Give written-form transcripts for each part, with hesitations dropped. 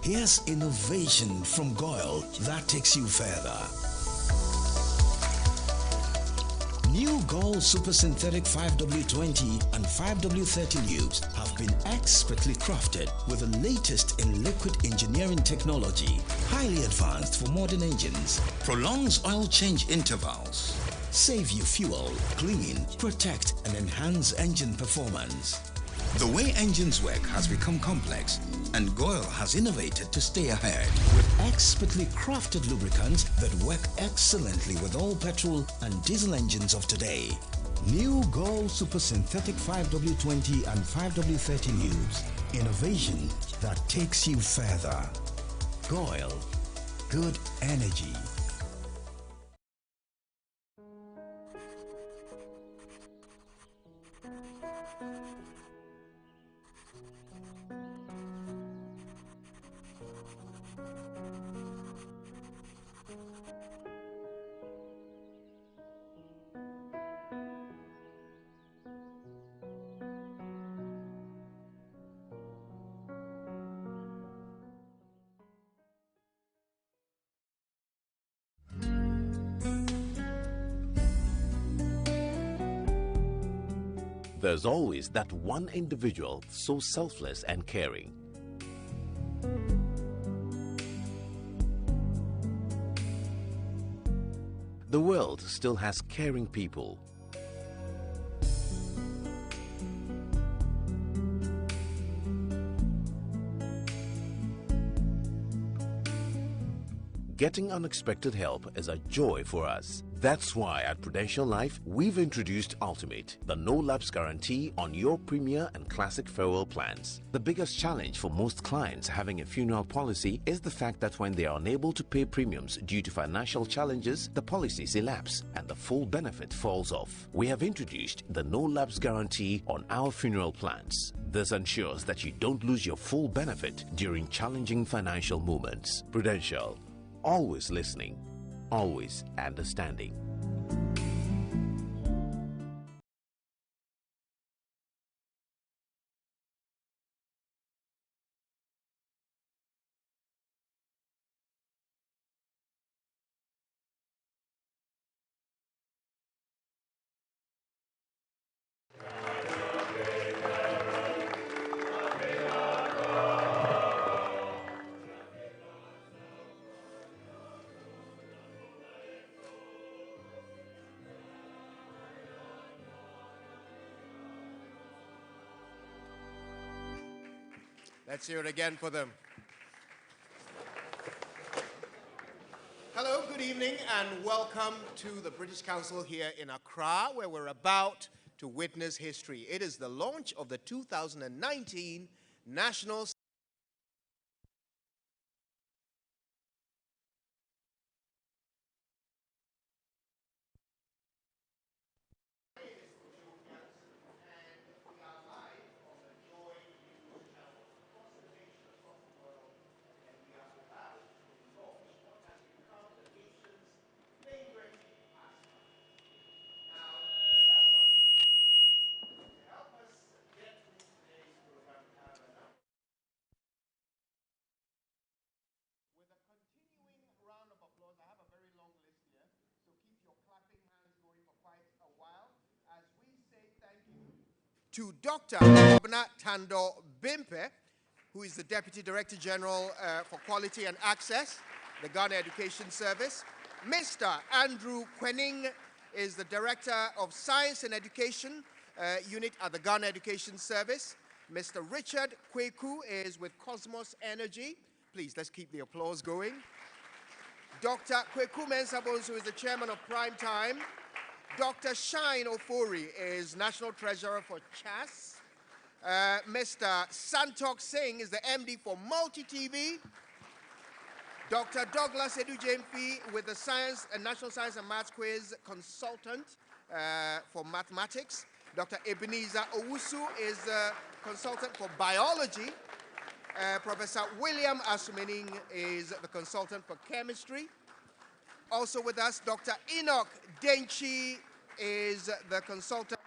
Here's innovation from Goyle that takes you further. New Goyle Super Synthetic 5W20 and 5W30 lubes have been expertly crafted with the latest in liquid engineering technology, highly advanced for modern engines, prolongs oil change intervals, save you fuel, clean, protect and enhance engine performance. The way engines work has become complex, and Goyle has innovated to stay ahead with expertly crafted lubricants that work excellently with all petrol and diesel engines of today. New Goyle Super Synthetic 5W20 and 5W30 lubes. Innovation that takes you further. Goyle. Good energy. There's always that one individual so selfless and caring. The world still has caring people. Getting unexpected help is a joy for us. That's why at Prudential Life, we've introduced Ultimate, the no-lapse guarantee on your Premier and Classic farewell plans. The biggest challenge for most clients having a funeral policy is the fact that when they are unable to pay premiums due to financial challenges, the policies elapse and the full benefit falls off. We have introduced the no-lapse guarantee on our funeral plans. This ensures that you don't lose your full benefit during challenging financial moments. Prudential. Always listening, always understanding. Let's hear it again for them. Hello, good evening, and welcome to the British Council here in Accra, where we're about to witness history. It is the launch of the 2019 National to Dr. Abna Tando Bimpe, who is the Deputy Director General for Quality and Access, the Ghana Education Service. Mr. Andrew Kwening is the Director of Science and Education Unit at the Ghana Education Service. Mr. Richard Kweku is with Cosmos Energy. Please, let's keep the applause going. Dr. Kweku Mensah, who is the Chairman of Prime Time. Dr. Shine Ofori is National Treasurer for CHAS. Mr. Santok Singh is the MD for Multi-TV. Dr. Douglas Edujemfi with the National Science and Maths Quiz Consultant for Mathematics. Dr. Ebenezer Owusu is the Consultant for Biology. Professor William Asumening is the Consultant for Chemistry. Also with us, Dr. Enoch Denchi is the Consultant.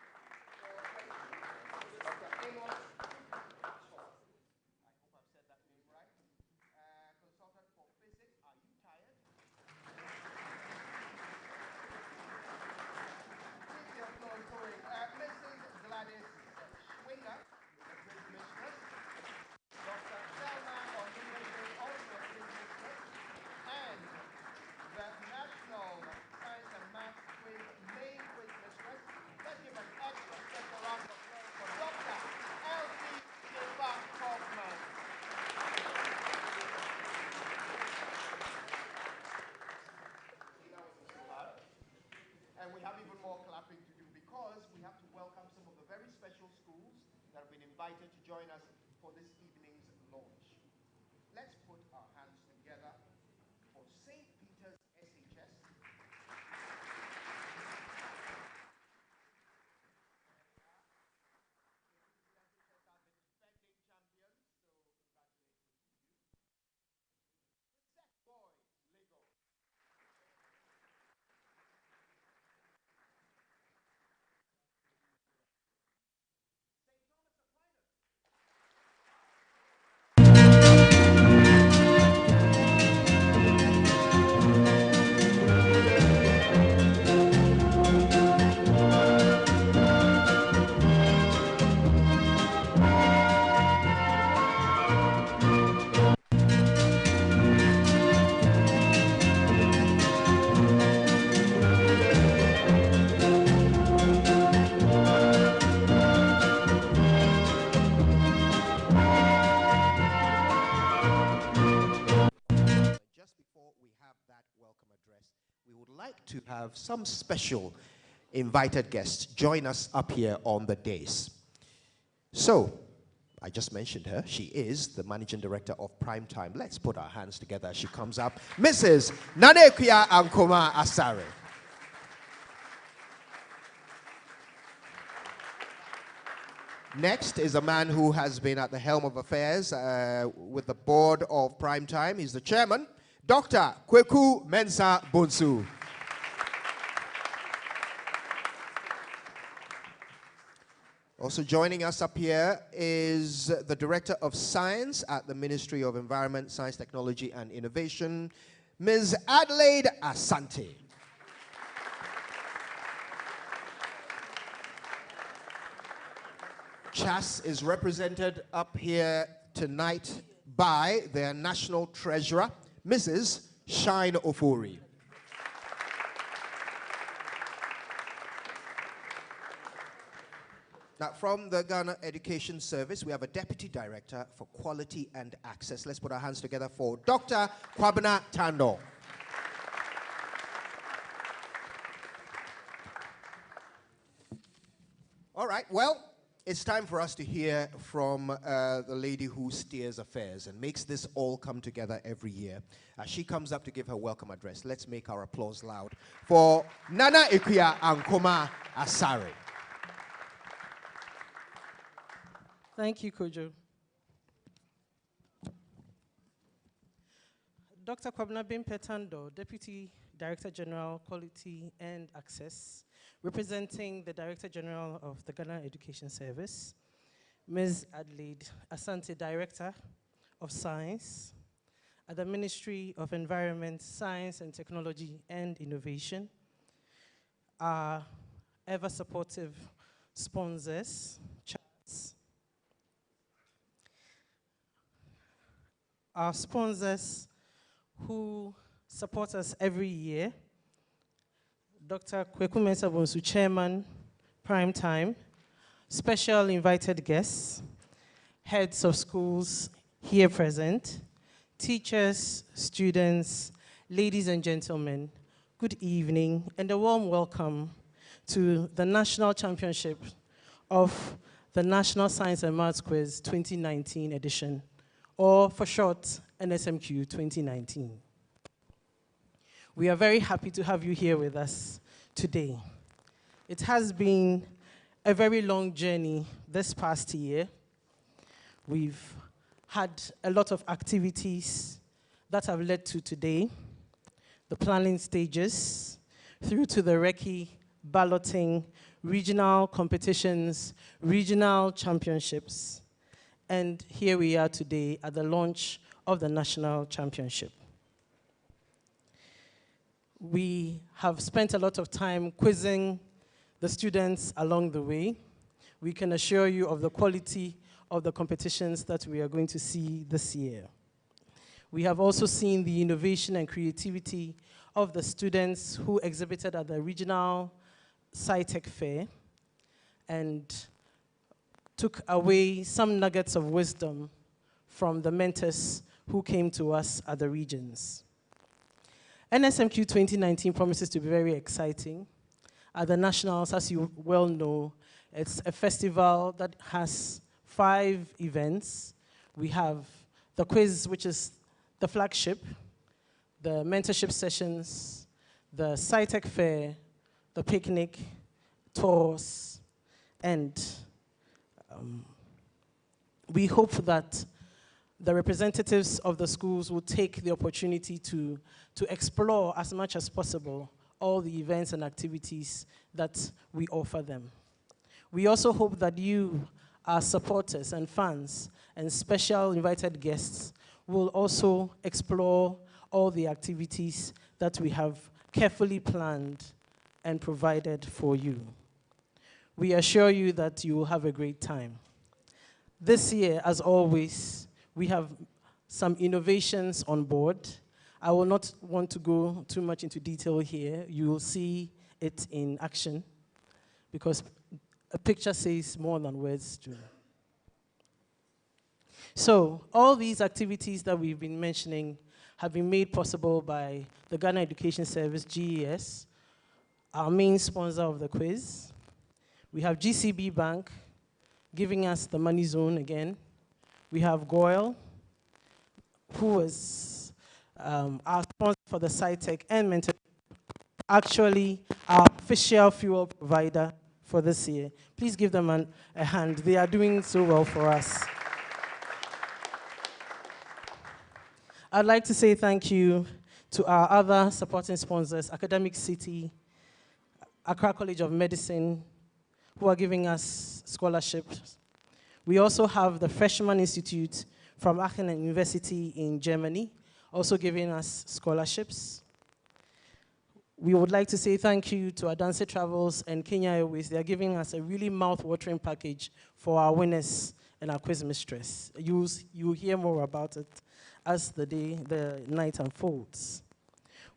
us for this evening's launch. Let's put our hands together for St. Peter's SHS. Just before we have that welcome address, we would like to have some special invited guests join us up here on the dais. So, I just mentioned her. She is the Managing Director of Primetime. Let's put our hands together as she comes up. Mrs. Nsmq Ankoma Asare. Next is a man who has been at the helm of affairs with the board of Primetime. He's the chairman, Dr. Kweku Mensah Bonsu. Also joining us up here is the Director of Science at the Ministry of Environment, Science, Technology and Innovation, Ms. Adelaide Asante. CHAS is represented up here tonight by their National Treasurer, Mrs. Shine Ofori. Now, from the Ghana Education Service, we have a Deputy Director for Quality and Access. Let's put our hands together for Dr. Kwabena Tando. All right, well, it's time for us to hear from the lady who steers affairs and makes this all come together every year. As she comes up to give her welcome address, let's make our applause loud for Nana Ekuya Ankoma Asare. Thank you, Kojo. Dr. Kwabena Tando, Deputy Director General, Quality and Access, representing the Director General of the Ghana Education Service, Ms. Adelaide Asante, Director of Science at the Ministry of Environment, Science and Technology and Innovation, our ever-supportive sponsors, CHAS, our sponsors who support us every year, Dr. Kweku Mensah Bonsu, Chairman, Primetime, special invited guests, heads of schools here present, teachers, students, ladies and gentlemen, good evening and a warm welcome to the National Championship of the National Science and Maths Quiz 2019 edition, or for short, Nsmq 2019. We are very happy to have you here with us today. It has been a very long journey this past year. We've had a lot of activities that have led to today, the planning stages, through to the recce, balloting, regional competitions, regional championships, and here we are today at the launch of the National Championship. We have spent a lot of time quizzing the students along the way. We can assure you of the quality of the competitions that we are going to see this year. We have also seen the innovation and creativity of the students who exhibited at the regional SciTech Fair and took away some nuggets of wisdom from the mentors who came to us at the regions. Nsmq 2019 promises to be very exciting. At the Nationals, as you well know, it's a festival that has 5 events. We have the quiz, which is the flagship, the mentorship sessions, the SciTech fair, the picnic, tours, and we hope that the representatives of the schools will take the opportunity to explore as much as possible all the events and activities that we offer them. We also hope that you, our supporters and fans and special invited guests, will also explore all the activities that we have carefully planned and provided for you. We assure you that you will have a great time. This year, as always, we have some innovations on board. I will not want to go too much into detail here. You will see it in action, because a picture says more than words do. So, all these activities that we've been mentioning have been made possible by the Ghana Education Service, GES, our main sponsor of the quiz. We have GCB Bank giving us the money zone again. We have Goyle, who was our sponsor for the SciTech and mentor, actually our official fuel provider for this year. Please give them a hand. They are doing so well for us. I'd like to say thank you to our other supporting sponsors, Academic City, Accra College of Medicine, who are giving us scholarships. We also have the Freshman Institute from Aachen University in Germany, also giving us scholarships. We would like to say thank you to Adanse Travels and Kenya Airways. They are giving us a really mouth-watering package for our winners and our quiz mistress. You'll hear more about it as the night unfolds.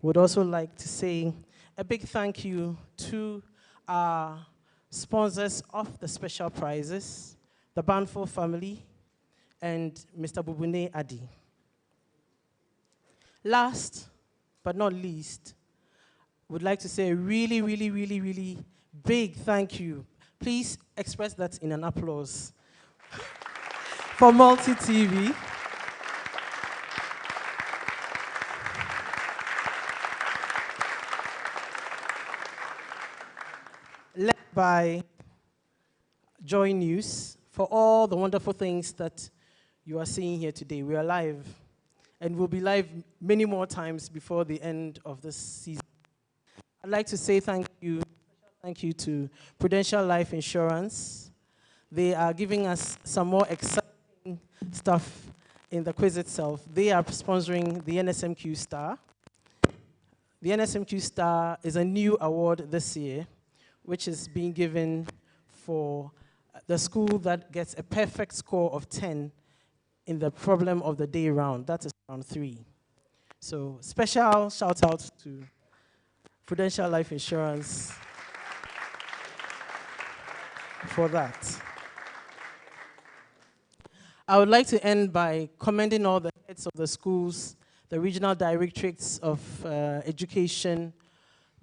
Would also like to say a big thank you to our sponsors of the special prizes, the Banfo family, and Mr. Bubune Adi. Last but not least, would like to say a really, really, really, really big thank you. Please express that in an applause for Multi TV. Led by Joy News for all the wonderful things that you are seeing here today. We are live, and we'll be live many more times before the end of this season. I'd like to say thank you to Prudential Life Insurance. They are giving us some more exciting stuff in the quiz itself. They are sponsoring the Nsmq Star. The Nsmq Star is a new award this year, which is being given for the school that gets a perfect score of 10 in the problem of the day round. That is round 3. So special shout out to Prudential Life Insurance for that. I would like to end by commending all the heads of the schools, the regional directorates of education,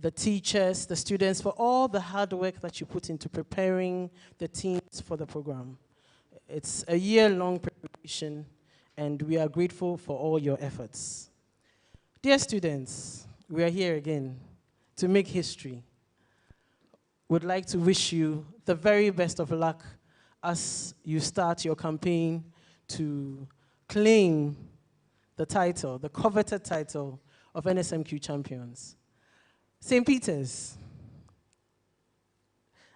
the teachers, the students, for all the hard work that you put into preparing the teams for the program. It's a year-long preparation, and we are grateful for all your efforts. Dear students, we are here again to make history. Would like to wish you the very best of luck as you start your campaign to claim the title, the coveted title of Nsmq champions. St. Peter's,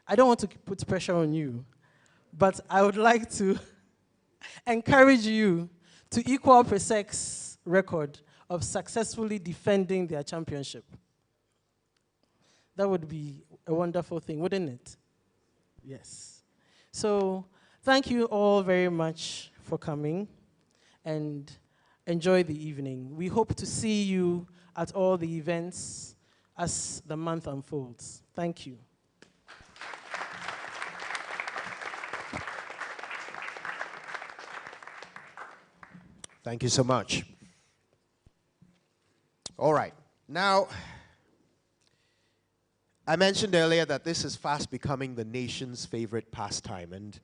I don't want to put pressure on you, but I would like to encourage you to equal Presec's record of successfully defending their championship. That would be a wonderful thing, wouldn't it? Yes. So thank you all very much for coming, and enjoy the evening. We hope to see you at all the events as the month unfolds. Thank you. Thank you so much. All right. Now, I mentioned earlier that this is fast becoming the nation's favorite pastime, and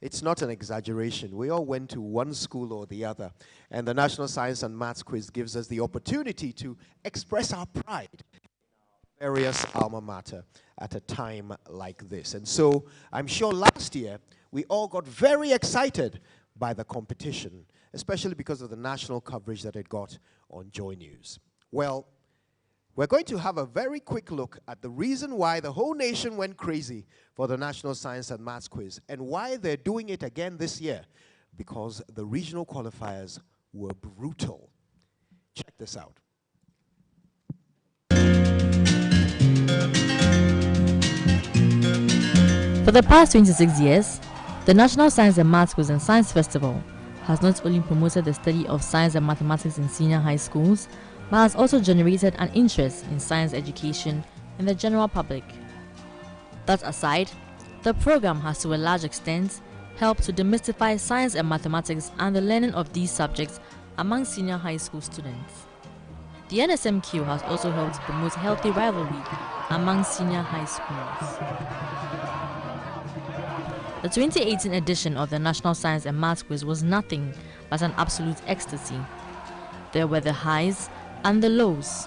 It's not an exaggeration. We all went to one school or the other, and the National Science and Maths Quiz gives us the opportunity to express our pride in our various alma mater at a time like this. And so I'm sure last year we all got very excited by the competition, especially because of the national coverage that it got on Joy News. Well, we're going to have a very quick look at the reason why the whole nation went crazy for the National Science and Maths Quiz and why they're doing it again this year, because the regional qualifiers were brutal. Check this out. For the past 26 years, the National Science and Maths Quiz and Science Festival has not only promoted the study of science and mathematics in senior high schools, but has also generated an interest in science education in the general public. That aside, the program has to a large extent helped to demystify science and mathematics and the learning of these subjects among senior high school students. The Nsmq has also helped promote healthy rivalry among senior high schools. The 2018 edition of the National Science and Maths Quiz was nothing but an absolute ecstasy. There were the highs and the lows,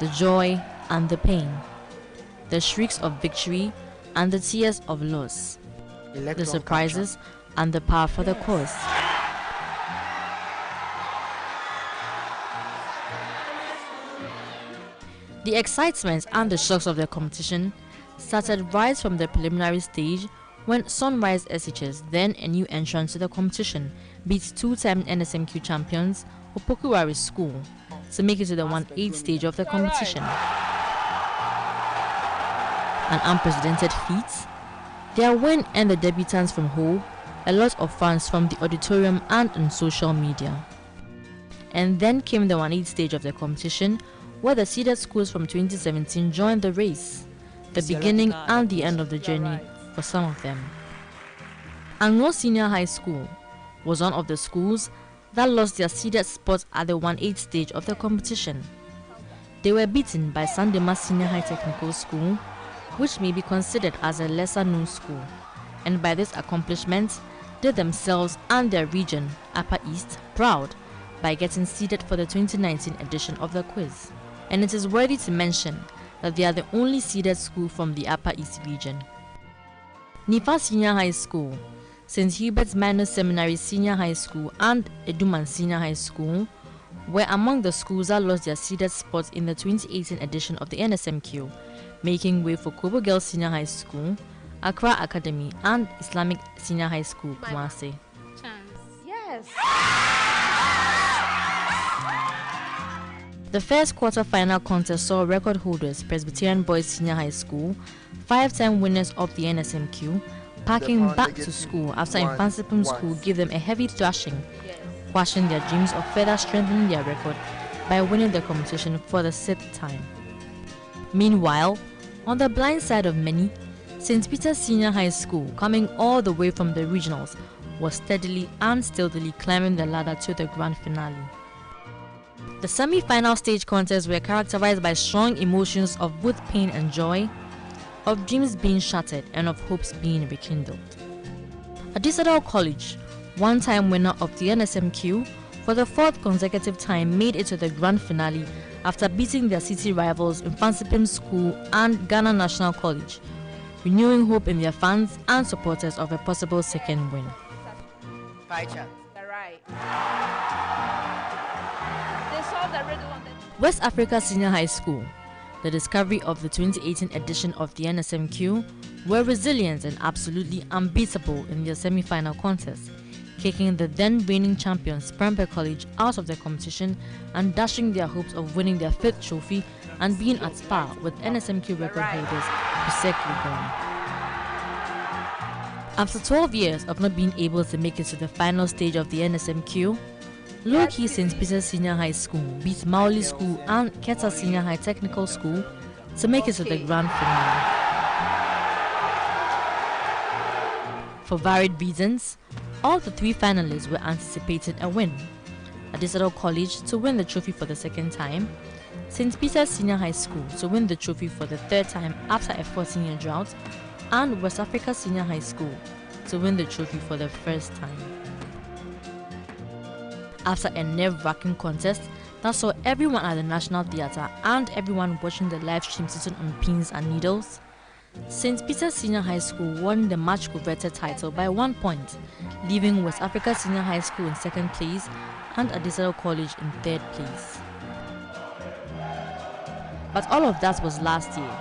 the joy and the pain, the shrieks of victory and the tears of loss, the surprises and the power for the cause. The excitement and the shocks of the competition started right from the preliminary stage when Sunrise SHS, then a new entrant to the competition, beat two-time Nsmq champions Opokuwari School to make it to the 1/8 stage of the competition. An unprecedented feat, their win earned the debutants from Ho a lot of fans from the auditorium and on social media. And then came the 1/8 stage of the competition, where the seeded schools from 2017 joined the race, the beginning and the end of the journey for some of them. Anglo Senior High School was one of the schools that lost their seeded spot at the 1/8 stage of the competition. They were beaten by Sandema Senior High Technical School, which may be considered as a lesser-known school, and by this accomplishment did themselves and their region, Upper East, proud by getting seeded for the 2019 edition of the quiz. And it is worthy to mention that they are the only seeded school from the Upper East region. Nifa Senior High School, St. Hubert's Minor Seminary Senior High School and Eduman Senior High School were among the schools that lost their seeded spots in the 2018 edition of the Nsmq, making way for Kobo Girls Senior High School, Accra Academy and Islamic Senior High School, Kumasi. Yes. The first quarter-final contest saw record holders Presbyterian Boys Senior High School, 5-time winners of the Nsmq, packing back to school after Infansipum School gave them a heavy thrashing, quashing their dreams of further strengthening their record by winning the competition for the 6th time. Meanwhile, on the blind side of many, St. Peter's Senior High School, coming all the way from the regionals, was steadily and stealthily climbing the ladder to the grand finale. The semi-final stage contests were characterized by strong emotions of both pain and joy, of dreams being shattered and of hopes being rekindled. Disaggregate College, one-time winner of the Nsmq, for the 4th consecutive time made it to the grand finale after beating their city rivals Infansipum School and Ghana National College, renewing hope in their fans and supporters of a possible second win. West Africa Senior High School, the discovery of the 2018 edition of the Nsmq, were resilient and absolutely unbeatable in their semi-final contest, kicking the then reigning champions Prudential College out of the competition and dashing their hopes of winning their 5th trophy and being at par with Nsmq record holders Pusek Legon. After 12 years of not being able to make it to the final stage of the Nsmq, low-key St. Peter's Senior High School beat Maoli School and Keta Senior High Technical School to make it to the grand finale. For varied reasons, all the 3 finalists were anticipated a win. Disaggregate College to win the trophy for the 2nd time, St. Peter's Senior High School to win the trophy for the 3rd time after a 14-year drought, and West Africa Senior High School to win the trophy for the first time. After a nerve-wracking contest that saw everyone at the National Theatre and everyone watching the live stream sitting on pins and needles, St. Peter's Senior High School won the much-coveted title by 1 point, leaving West Africa Senior High School in second place and Disaggregate College in third place. But all of that was last year.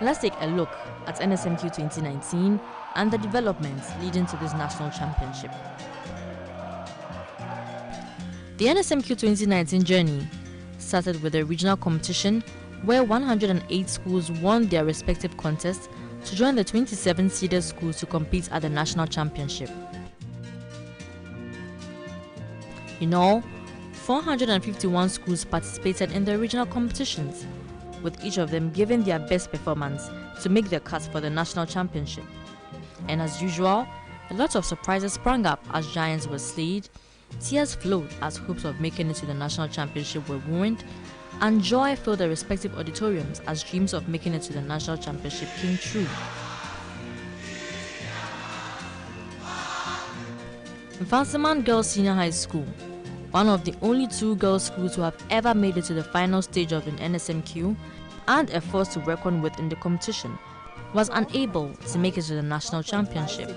Let's take a look at Nsmq 2019 and the developments leading to this national championship. The Nsmq 2019 journey started with a regional competition where 108 schools won their respective contests to join the 27 seeded schools to compete at the national championship. In all, 451 schools participated in the regional competitions, with each of them giving their best performance to make the cut for the national championship. And as usual, a lot of surprises sprang up as giants were slayed, tears flowed as hopes of making it to the national championship were ruined, and joy filled the respective auditoriums as dreams of making it to the national championship came true. Nsmq Girls Senior High School, one of the only 2 girls' schools to have ever made it to the final stage of an Nsmq and a force to reckon with in the competition, was unable to make it to the national championship.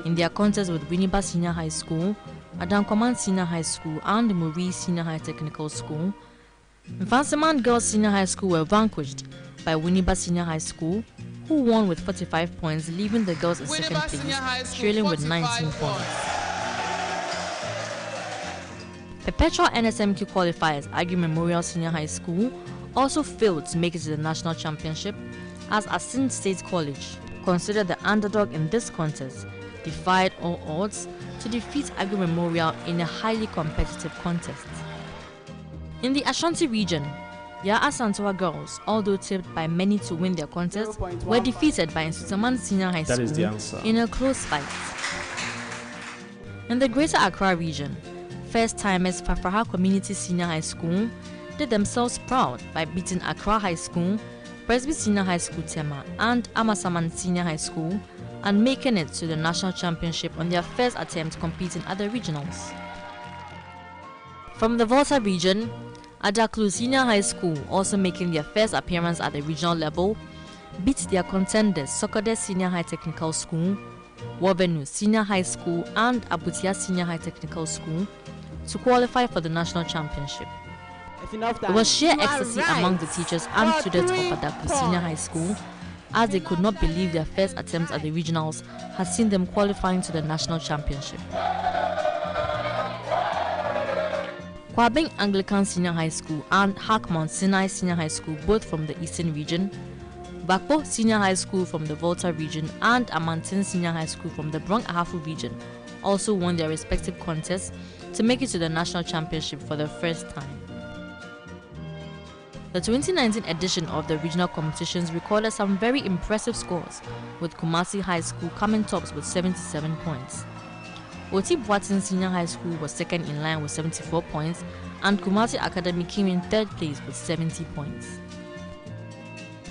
In their contest with Winneba Senior High School, Adankoman Senior High School and Maurice Senior High Technical School, Nsmq Girls Senior High School were vanquished by Winneba Senior High School, who won with 45 points, leaving the girls in second place, trailing with 19 points. Perpetual Nsmq qualifiers Agri Memorial Senior High School also failed to make it to the national championship, as Assin State College, considered the underdog in this contest, defied all odds to defeat Agri Memorial in a highly competitive contest. In the Ashanti region, Ya Asantewa girls, although tipped by many to win their contest, were defeated by Nsutaman Senior High School in a close fight. In the Greater Accra region, first-timers Fafraha Community Senior High School did themselves proud by beating Accra High School, Presby Senior High School Tema, and Amasaman Senior High School, and making it to the national championship on their first attempt competing at the regionals. From the Volta region, Adaklu Senior High School, also making their first appearance at the regional level, beat their contenders Sokode Senior High Technical School, Wobenu Senior High School, and Abutia Senior High Technical School to qualify for the national championship. There was sheer ecstasy among the teachers and students of Adaklu Senior High School, as they could not believe their first attempts at the regionals had seen them qualifying to the national championship. Kwabeng Anglican Senior High School and Hakmont Sinai Senior High School, both from the Eastern region, Bakpo Senior High School from the Volta region, and Amantin Senior High School from the Brong Ahafo region also won their respective contests to make it to the national championship for the first time. The 2019 edition of the regional competitions recorded some very impressive scores, with Kumasi High School coming tops with 77 points. Oti Boatin Senior High School was second in line with 74 points, and Kumasi Academy came in third place with 70 points.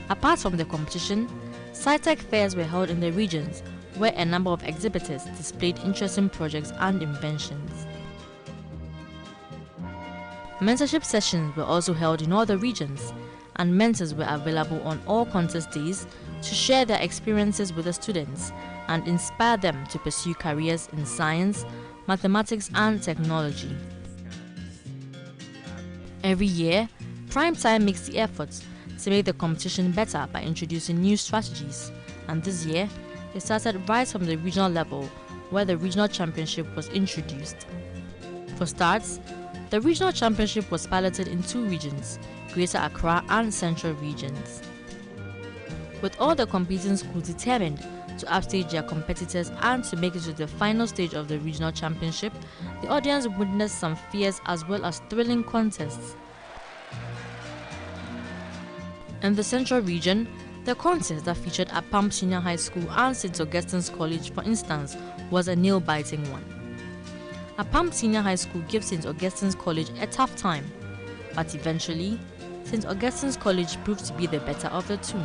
Apart from the competition, SciTech fairs were held in the regions, where a number of exhibitors displayed interesting projects and inventions. Mentorship sessions were also held in all the regions, and mentors were available on all contest days to share their experiences with the students and inspire them to pursue careers in science, mathematics, and technology. Every year, Primetime makes the effort to make the competition better by introducing new strategies, and this year, it started right from the regional level, where the regional championship was introduced. For starts, the regional championship was piloted in 2 regions, Greater Accra and Central regions. With all the competing schools determined to upstage their competitors and to make it to the final stage of the regional championship, the audience witnessed some fierce as well as thrilling contests. In the Central region, the contest that featured Apam Senior High School and St. Augustine's College, for instance, was a nail-biting one. Apam Senior High School gave St. Augustine's College a tough time, but eventually, St. Augustine's College proved to be the better of the two.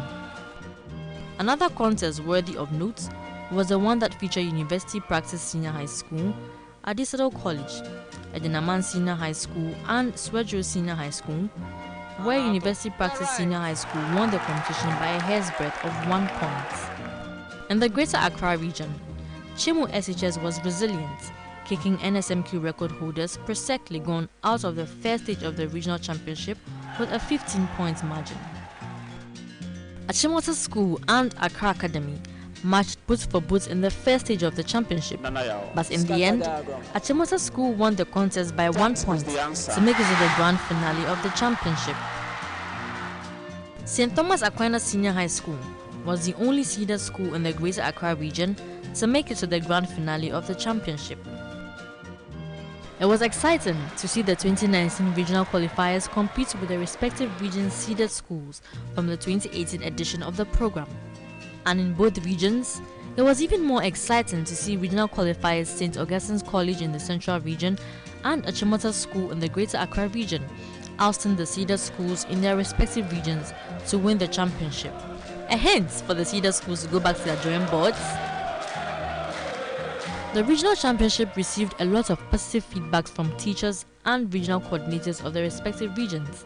Another contest worthy of note was the one that featured University Practice Senior High School, Disaggregate College, Edinaman Senior High School, and Swedro Senior High School, where University Practice Senior High School won the competition by a hair's breadth of 1 point. In the Greater Accra region, Chimu SHS was resilient, kicking Nsmq record holders Presec Legon out of the first stage of the regional championship with a 15-point margin. Achimota School and Accra Academy matched boot for boot in the first stage of the championship, but in the end, Achimota School won the contest by 1 point to make it to the grand finale of the championship. St. Thomas Aquinas Senior High School was the only seeded school in the Greater Accra region to make it to the grand finale of the championship. It was exciting to see the 2019 regional qualifiers compete with the respective regions' seeded schools from the 2018 edition of the program. And in both regions, it was even more exciting to see regional qualifiers St. Augustine's College in the Central Region and Achimota School in the Greater Accra region, ousting the seeded schools in their respective regions to win the championship. A hint for the seeded schools to go back to their drawing boards. The regional championship received a lot of positive feedback from teachers and regional coordinators of the respective regions,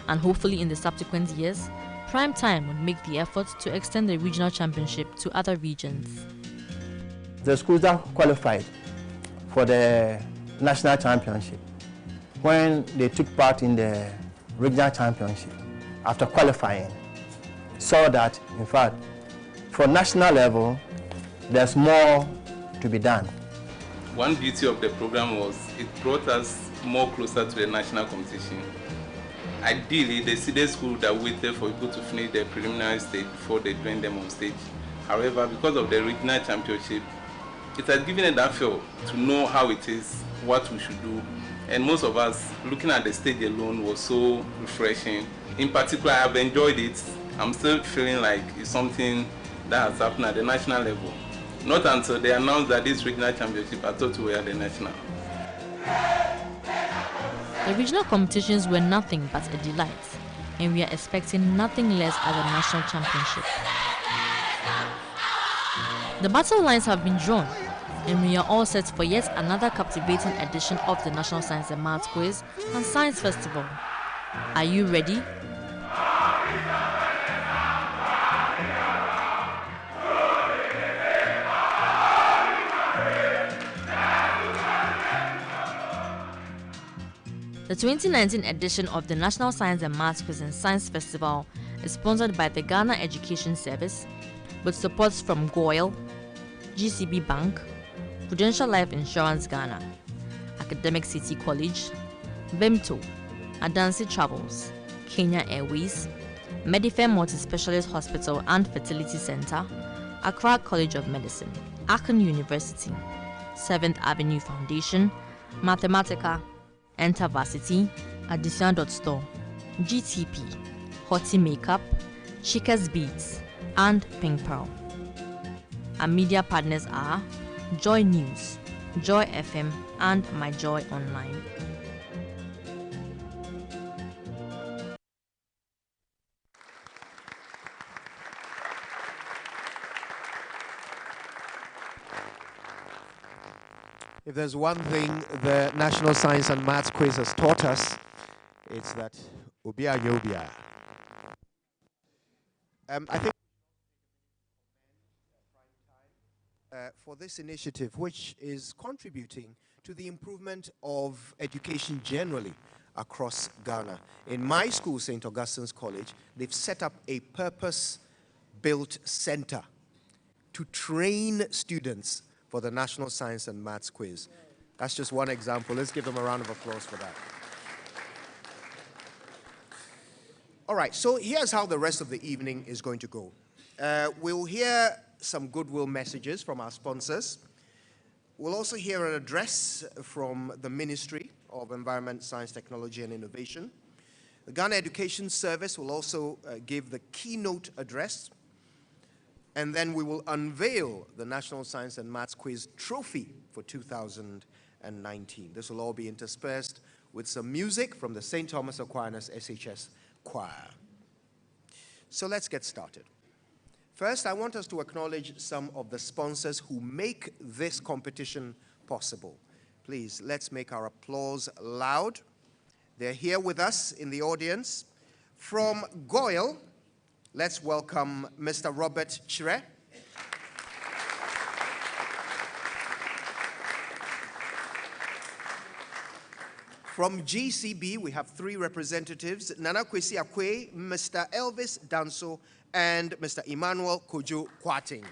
and hopefully in the subsequent years, Prime Time would make the effort to extend the regional championship to other regions. The schools that qualified for the national championship, when they took part in the regional championship, after qualifying, saw that, in fact, for national level, there's more to be done. One beauty of the program was it brought us more closer to the national competition. Ideally, the seeded school that waited for people to finish their preliminary stage before they join them on stage. However, because of the regional championship, it has given us that feel to know how it is, what we should do. And most of us, looking at the stage alone was so refreshing. In particular, I've enjoyed it. I'm still feeling like it's something that has happened at the national level. Not until they announced that this regional championship, I thought we were at the national. The regional competitions were nothing but a delight, and we are expecting nothing less at the national championship. The battle lines have been drawn, and we are all set for yet another captivating edition of the National Science and Maths Quiz and Science Festival. Are you ready? The 2019 edition of the National Science and Maths Quiz and Science Festival is sponsored by the Ghana Education Service with supports from GOIL, GCB Bank, Prudential Life Insurance Ghana, Academic City College, BEMTO, Adansi Travels, Kenya Airways, Medifair Multi-Specialist Hospital and Fertility Center, Accra College of Medicine, Akan University, 7th Avenue Foundation, Mathematica, Enter Varsity, Addition.store, GTP, Hottie Makeup, Chika's Beats, and Pink Pearl. Our media partners are Joy News, Joy FM, and My Joy Online. If there's one thing the National Science and Maths Quiz has taught us, it's that Ubia Yobia. I think for this initiative, which is contributing to the improvement of education generally across Ghana. In my school, St. Augustine's College, they've set up a purpose-built center to train students for the National Science and Maths Quiz. That's just one example. Let's give them a round of applause for that. All right, so here's how the rest of the evening is going to go. We'll hear some goodwill messages from our sponsors. We'll also hear an address from the Ministry of Environment, Science, Technology, and Innovation. The Ghana Education Service will also give the keynote address. And then we will unveil the National Science and Maths Quiz Trophy for 2019. This will all be interspersed with some music from the St. Thomas Aquinas SHS Choir. So let's get started. First, I want us to acknowledge some of the sponsors who make this competition possible. Please, let's make our applause loud. They're here with us in the audience. From Goyle, let's welcome Mr. Robert Chire. From GCB, we have 3 representatives, Nana Kwesi Akwe, Mr. Elvis Danso, and Mr. Emmanuel Kojo Kwating.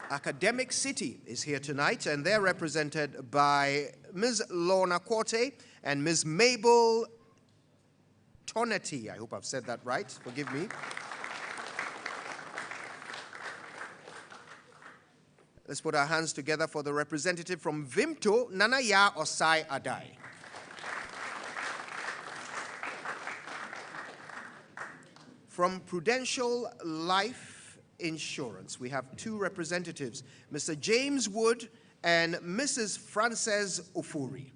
Academic City is here tonight, and they're represented by Ms. Lorna Quarte and Ms. Mabel Tonety. I hope I've said that right. Forgive me. Let's put our hands together for the representative from Vimto, Nanaya Osai Adai. From Prudential Life Insurance, we have 2 representatives, Mr. James Wood and Mrs. Frances Ofuri.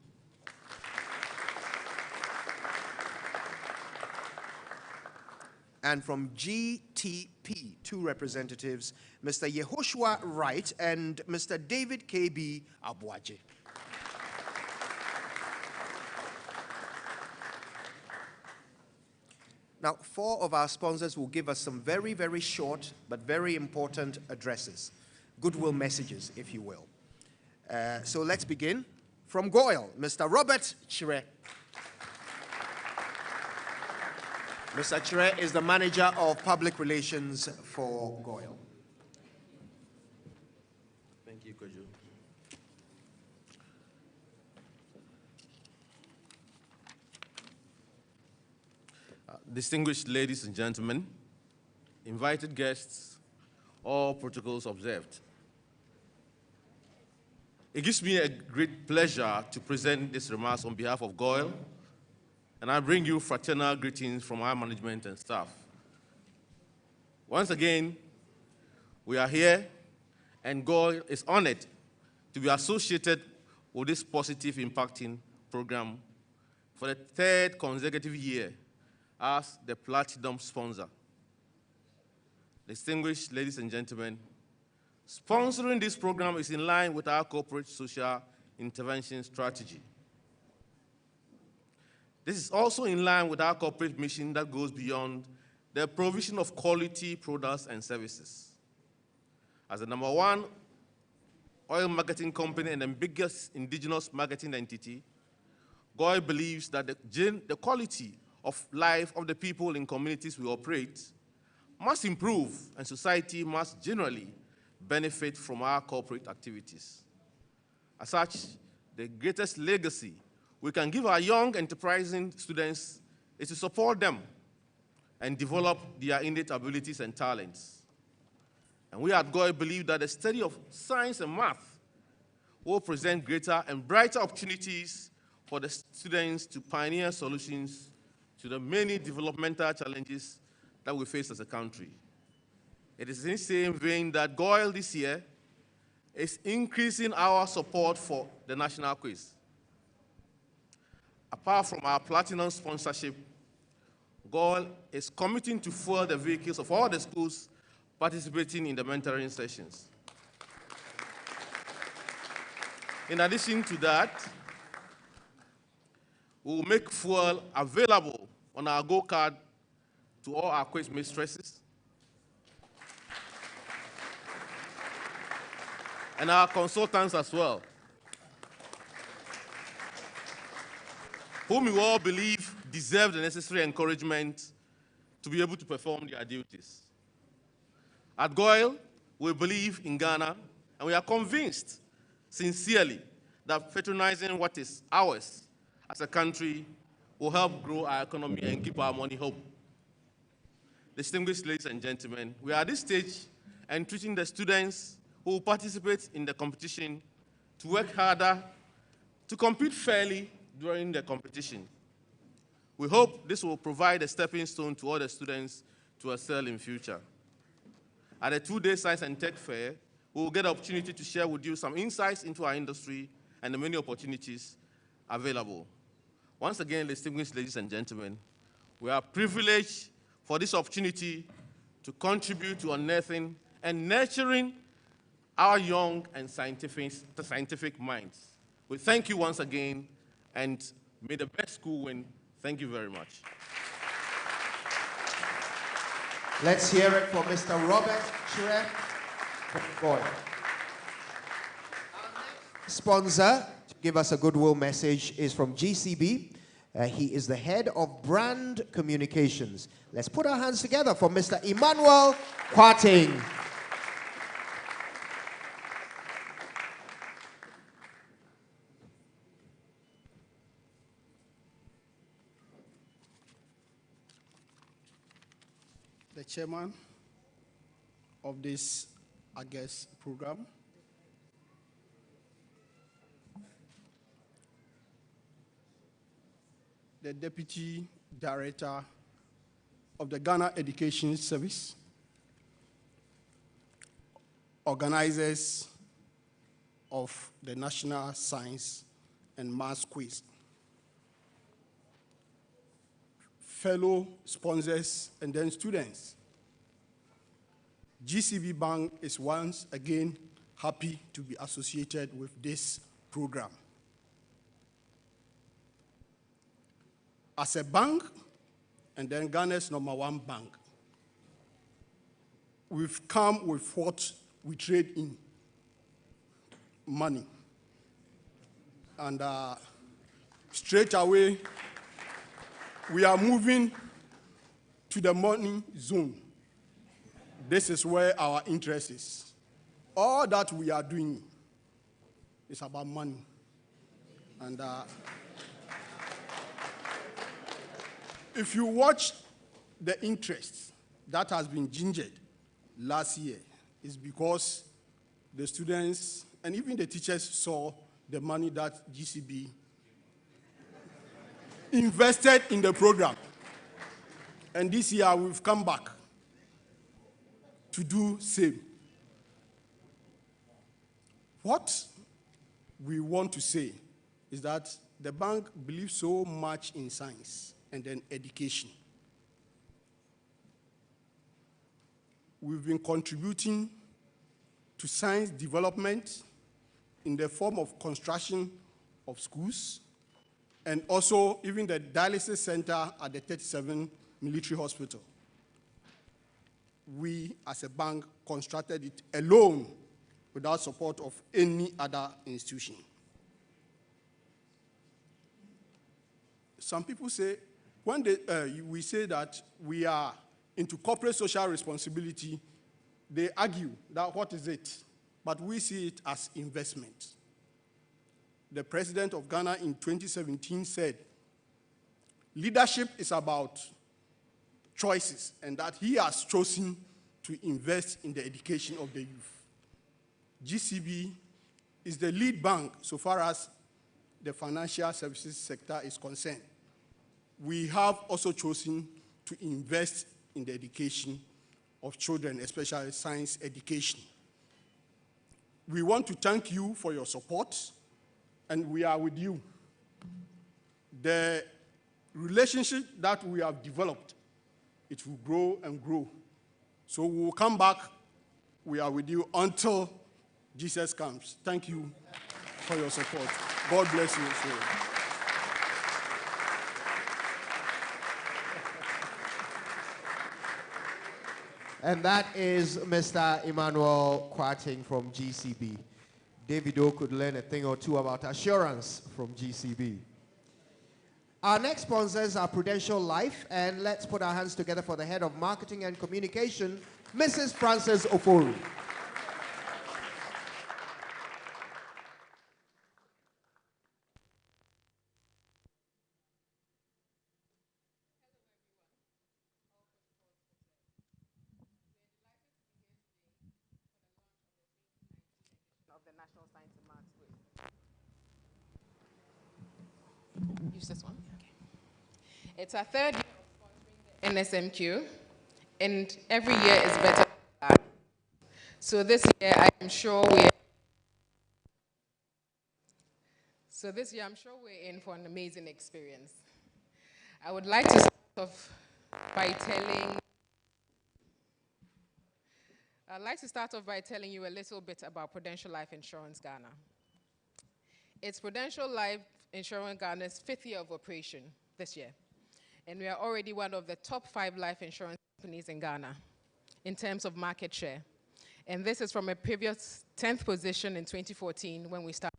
And from GTP, 2 representatives, Mr. Yehoshua Wright and Mr. David K.B. Abuaje. Now, 4 of our sponsors will give us some very, very short but very important addresses, goodwill messages, if you will. So let's begin. From Goyle, Mr. Robert Chire. Mr. Chire is the manager of public relations for Goyle. Thank you, Kojo. Distinguished ladies and gentlemen, invited guests, all protocols observed. It gives me a great pleasure to present these remarks on behalf of Goyle, and I bring you fraternal greetings from our management and staff. Once again, we are here, and Goyle is honored to be associated with this positive impacting program for the 3rd consecutive year as the platinum sponsor. Distinguished ladies and gentlemen, sponsoring this program is in line with our corporate social intervention strategy. This is also in line with our corporate mission that goes beyond the provision of quality products and services. As the #1 oil marketing company and the biggest indigenous marketing entity, Goyle believes that the quality of life of the people in communities we operate must improve, and society must generally benefit from our corporate activities. As such, the greatest legacy we can give our young enterprising students is to support them and develop their innate abilities and talents. And we at Goyle believe that the study of science and math will present greater and brighter opportunities for the students to pioneer solutions to the many developmental challenges that we face as a country. It is in the same vein that Goyle this year is increasing our support for the national quiz. Apart from our platinum sponsorship, Goyle is committing to fuel the vehicles of all the schools participating in the mentoring sessions. In addition to that, we will make fuel available on our Go card to all our quiz mistresses and our consultants as well, whom we all believe deserve the necessary encouragement to be able to perform their duties. At Goyle, we believe in Ghana, and we are convinced, sincerely, that patronizing what is ours as a country will help grow our economy and keep our money home. Distinguished ladies and gentlemen, we are at this stage entreating the students who will participate in the competition to work harder, to compete fairly during the competition. We hope this will provide a stepping stone to all the students to excel in future. At the 2-day Science and Tech Fair, we will get the opportunity to share with you some insights into our industry and the many opportunities available. Once again, distinguished ladies and gentlemen, We are privileged for this opportunity to contribute to unearthing and nurturing our young and scientific minds. We thank you once again, and may the best school win. Thank you very much. Let's hear it for Mr. Robert Chure. Boy. Sponsor to give us a goodwill message is from GCB. He is the head of brand communications. Let's put our hands together for Mr. Emmanuel Quarting. The chairman of this, I guess, program, the deputy director of the Ghana Education Service, organizers of the National Science and Maths Quiz, fellow sponsors, and then students. GCB Bank is once again happy to be associated with this program. As a bank, and then Ghana's #1 bank, we've come with what we trade in: money. And straight away, we are moving to the money zone. This is where our interest is. All that we are doing is about money. And if you watch the interest that has been gingered last year, it's because the students and even the teachers saw the money that GCB invested in the program. And this year we've come back to do same. What we want to say is that the bank believes so much in science and then education. We've been contributing to science development in the form of construction of schools, and also even the dialysis center at the 37 Military Hospital. We, as a bank, constructed it alone without support of any other institution. Some people say, when we say that we are into corporate social responsibility, they argue that what is it? But we see it as investment. The president of Ghana in 2017 said, leadership is about choices, and that he has chosen to invest in the education of the youth. GCB is the lead bank so far as the financial services sector is concerned. We have also chosen to invest in the education of children, especially science education. We want to thank you for your support, and we are with you. The relationship that we have developed, it will grow and grow. So we will come back. We are with you until Jesus comes. Thank you for your support. God bless you. And that is Mr. Emmanuel Quarting from GCB. Davido could learn a thing or two about assurance from GCB. Our next sponsors are Prudential Life, and let's put our hands together for the head of marketing and communication, Mrs. Frances Oforu. Of the National Science and Maths Quiz. Use this one. Okay. It's our third year of sponsoring the Nsmq, and every year is better than last. So this year, I'm sure we're in for an amazing experience. I would like to start off by telling I'd like to start off by telling you a little bit about Prudential Life Insurance Ghana. It's Prudential Life Insurance Ghana's 5th year of operation this year. And we are already one of the top 5 life insurance companies in Ghana in terms of market share. And this is from a previous 10th position in 2014 when we started.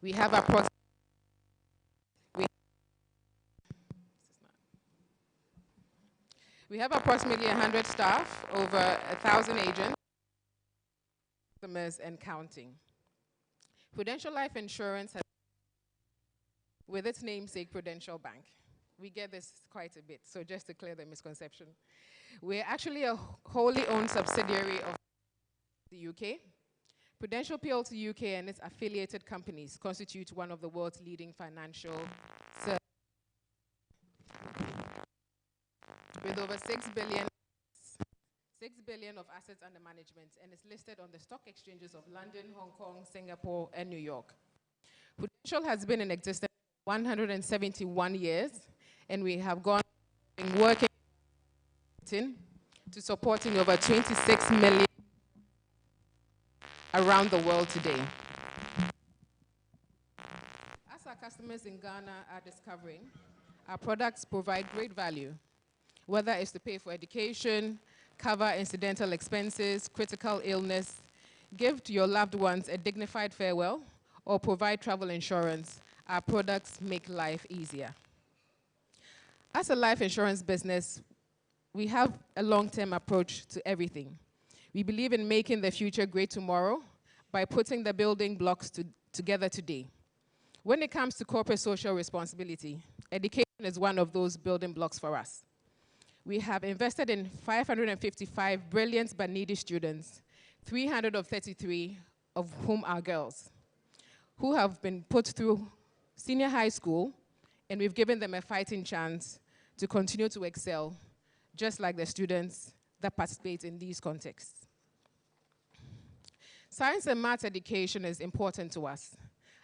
We have approximately We have approximately 100 staff, over 1,000 agents, customers, and counting. Prudential Life Insurance has, with its namesake, Prudential Bank. We get this quite a bit, so just to clear the misconception. We're actually a wholly owned subsidiary of the UK. Prudential PLC UK and its affiliated companies constitute one of the world's leading financial services, with over 6 billion of assets under management, and is listed on the stock exchanges of London, Hong Kong, Singapore, and New York. Prudential has been in existence for 171 years, and we have gone from working to supporting over 26 million around the world today. As our customers in Ghana are discovering, our products provide great value, whether it's to pay for education, cover incidental expenses, critical illness, give to your loved ones a dignified farewell, or provide travel insurance. Our products make life easier. As a life insurance business, we have a long-term approach to everything. We believe in making the future great tomorrow by putting the building blocks together today. When it comes to corporate social responsibility, education is one of those building blocks for us. We have invested in 555 brilliant but needy students, 333 of whom are girls, who have been put through senior high school, and we've given them a fighting chance to continue to excel, just like the students that participate in these contexts. Science and math education is important to us.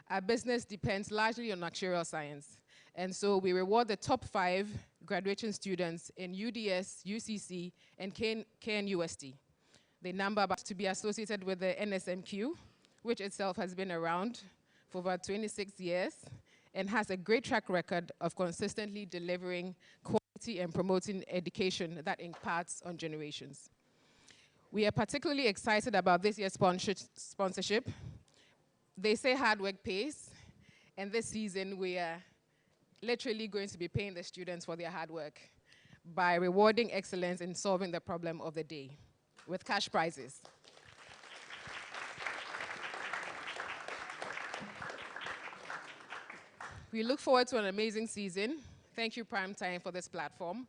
Our business depends largely on actuarial science, and so we reward the top 5 graduating students in UDS, UCC, and KNUST. They number about to be associated with the Nsmq, which itself has been around for about 26 years and has a great track record of consistently delivering quality and promoting education that imparts on generations. We are particularly excited about this year's sponsorship. They say hard work pays, and this season we are literally going to be paying the students for their hard work by rewarding excellence in solving the problem of the day with cash prizes. We look forward to an amazing season. Thank you, Primetime, for this platform.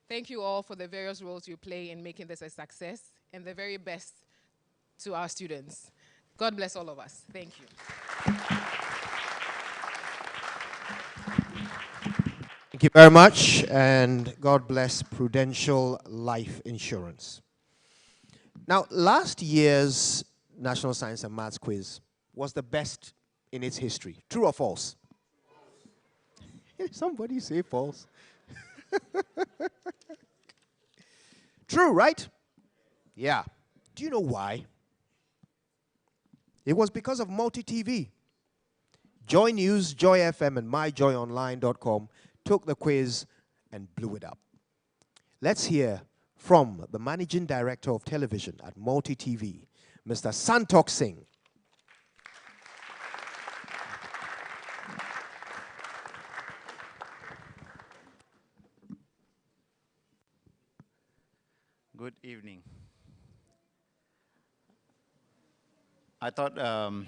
Thank you all for the various roles you play in making this a success, and the very best to our students. God bless all of us. Thank you. Thank you very much, and God bless Prudential Life Insurance. Now, last year's National Science and Maths quiz was the best in its history. True or false? Somebody say false. True, right? Yeah. Do you know why? It was because of multi-TV. Joy News, Joy FM, and myjoyonline.com took the quiz and blew it up. Let's hear from the Managing Director of Television at Multi-TV, Mr. Santok Singh. Good evening. I thought Kojo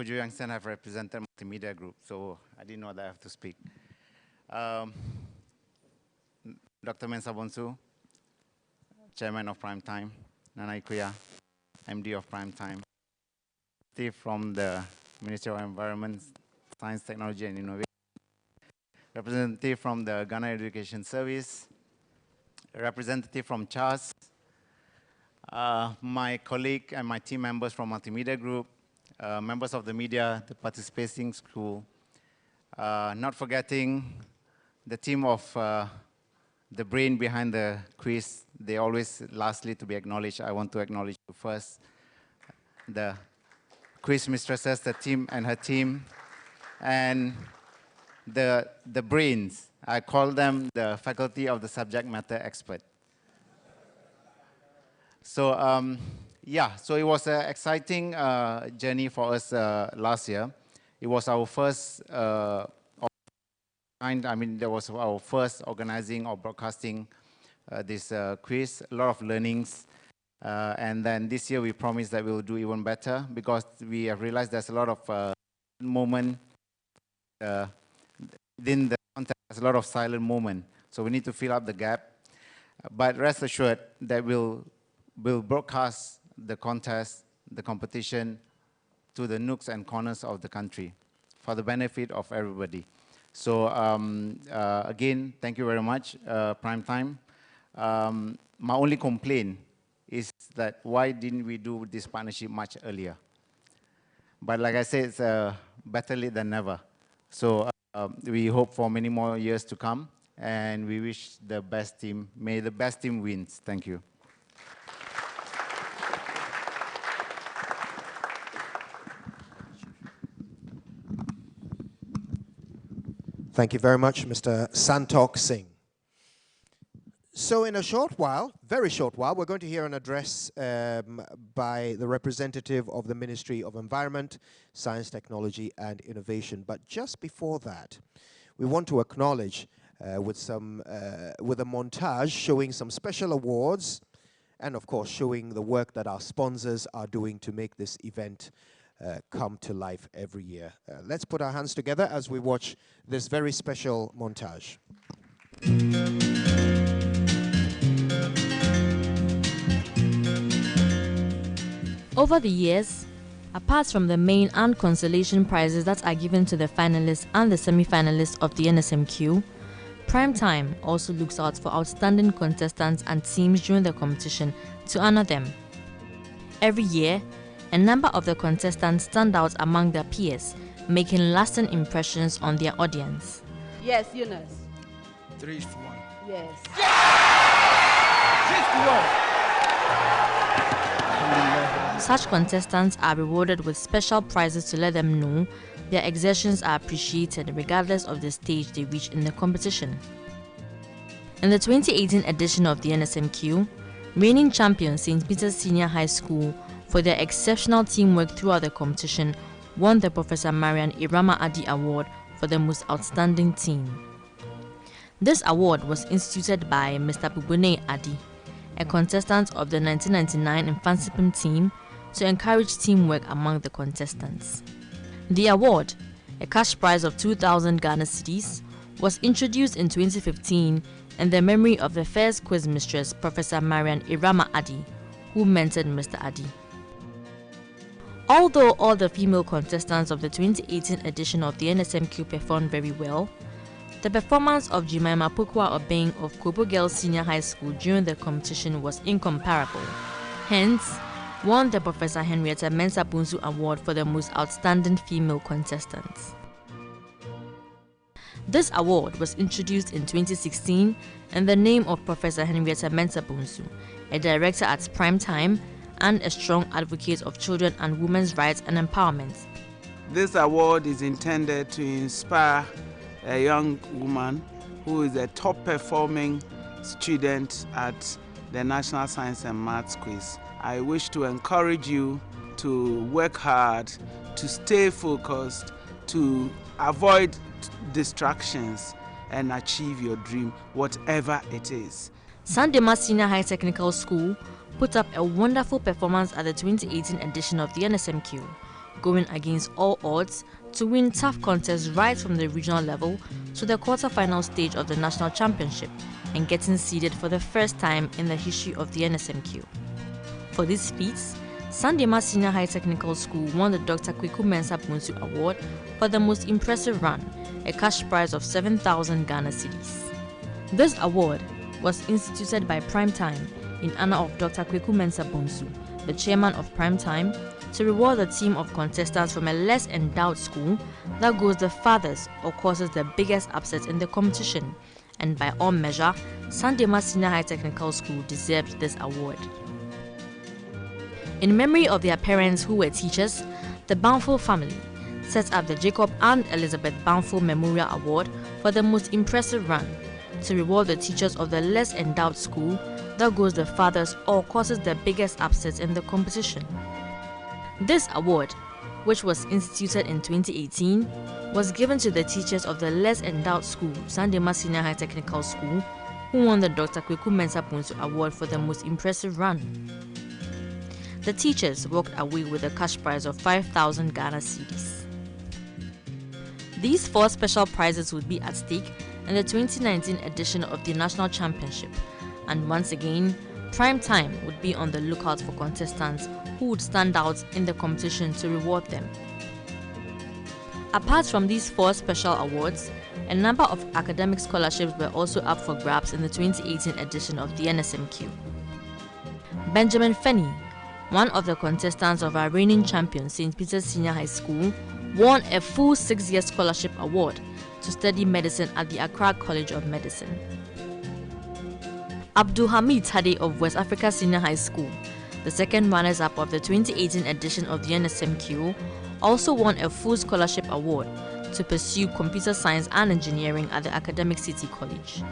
Youngstown have represented multimedia group, so I didn't know that I have to speak. Dr. Mensa Bonsu, Chairman of Primetime, Nana Ikuya, MD of Primetime, Steve from the Ministry of Environment, Science, Technology and Innovation, representative from the Ghana Education Service, a representative from CHAS, my colleague and my team members from Multimedia Group, members of the media, the participating school, not forgetting the team of the brain behind the quiz, they always lastly to be acknowledged. I want to acknowledge you first, the quiz mistresses, the team and her team, and the brains. I call them the faculty of the subject matter expert. So yeah, so it was an exciting journey for us last year. It was our first that was our first organizing or broadcasting this quiz, a lot of learnings. And then this year we promised that we will do even better because we have realized there's a lot of moment within the content, there's a lot of silent moment. So we need to fill up the gap. But rest assured that we'll broadcast the contest, the competition to the nooks and corners of the country for the benefit of everybody. So again, thank you very much, Prime Time. My only complaint is that why didn't we do this partnership much earlier? But like I said, it's better late than never. So we hope for many more years to come, and we wish the best team, may the best team wins. Thank you. Thank you very much, Mr. Santok Singh. So in a short while, very short while, we're going to hear an address by the representative of the Ministry of Environment, Science, Technology and Innovation. But just before that, we want to acknowledge with a montage showing some special awards and of course showing the work that our sponsors are doing to make this event come to life every year. Let's put our hands together as we watch this very special montage. Over the years, apart from the main and consolation prizes that are given to the finalists and the semi-finalists of the Nsmq, Prime Time also looks out for outstanding contestants and teams during the competition to honor them. Every year, a number of the contestants stand out among their peers, making lasting impressions on their audience. Yes, Eunice. 3-1. Yes. Such contestants are rewarded with special prizes to let them know their exertions are appreciated regardless of the stage they reach in the competition. In the 2018 edition of the Nsmq, reigning champion St. Peter's Senior High School, for their exceptional teamwork throughout the competition, won the Professor Marian Irama Adi Award for the most outstanding team. This award was instituted by Mr. Bubune Adi, a contestant of the 1999 Infansipim team, to encourage teamwork among the contestants. The award, a cash prize of 2,000 Ghana cedis, was introduced in 2015 in the memory of the first quiz mistress, Professor Marian Irama Adi, who mentored Mr. Adi. Although all the female contestants of the 2018 edition of the Nsmq performed very well, the performance of Jemima Pokwa Obeng of Kobo Girls Senior High School during the competition was incomparable. Hence, won the Professor Henrietta Mensah Bunsu Award for the most outstanding female contestants. This award was introduced in 2016 in the name of Professor Henrietta Mensah Bunsu, a director at Prime Time and a strong advocate of children and women's rights and empowerment. This award is intended to inspire a young woman who is a top performing student at the National Science and Maths Quiz. I wish to encourage you to work hard, to stay focused, to avoid distractions and achieve your dream, whatever it is. Sandema Senior High Technical School put up a wonderful performance at the 2018 edition of the Nsmq, going against all odds to win tough contests right from the regional level to the quarter-final stage of the national championship and getting seeded for the first time in the history of the Nsmq. For these feats, Sandema Senior High Technical School won the Dr. Kweku Mensah Bunsu Award for the most impressive run, a cash prize of 7,000 Ghana cedis. This award was instituted by Prime Time in honor of Dr. Kweku Mensah Bunsu, the chairman of Prime Time, to reward the team of contestants from a less endowed school that goes the farthest or causes the biggest upsets in the competition. And by all measure, Sandema Senior High Technical School deserved this award. In memory of their parents who were teachers, the Bountiful family set up the Jacob and Elizabeth Bountiful Memorial Award for the most impressive run to reward the teachers of the less endowed school that goes the farthest or causes the biggest upsets in the competition. This award, which was instituted in 2018, was given to the teachers of the less endowed school, Sandema Senior High Technical School, who won the Dr. Kweku Mensah Ponsu Award for the most impressive run. The teachers walked away with a cash prize of 5,000 Ghana cedis. These 4 special prizes would be at stake in the 2019 edition of the National Championship, and once again, Prime Time would be on the lookout for contestants who would stand out in the competition to reward them. Apart from these 4 special awards, a number of academic scholarships were also up for grabs in the 2018 edition of the Nsmq. Benjamin Fenny, one of the contestants of our reigning champion St. Peter's Senior High School, won a full 6-year scholarship award to study medicine at the Accra College of Medicine. Abdul Hamid Tade of West Africa Senior High School, the second runners-up of the 2018 edition of the Nsmq, also won a full scholarship award to pursue computer science and engineering at the Academic City College.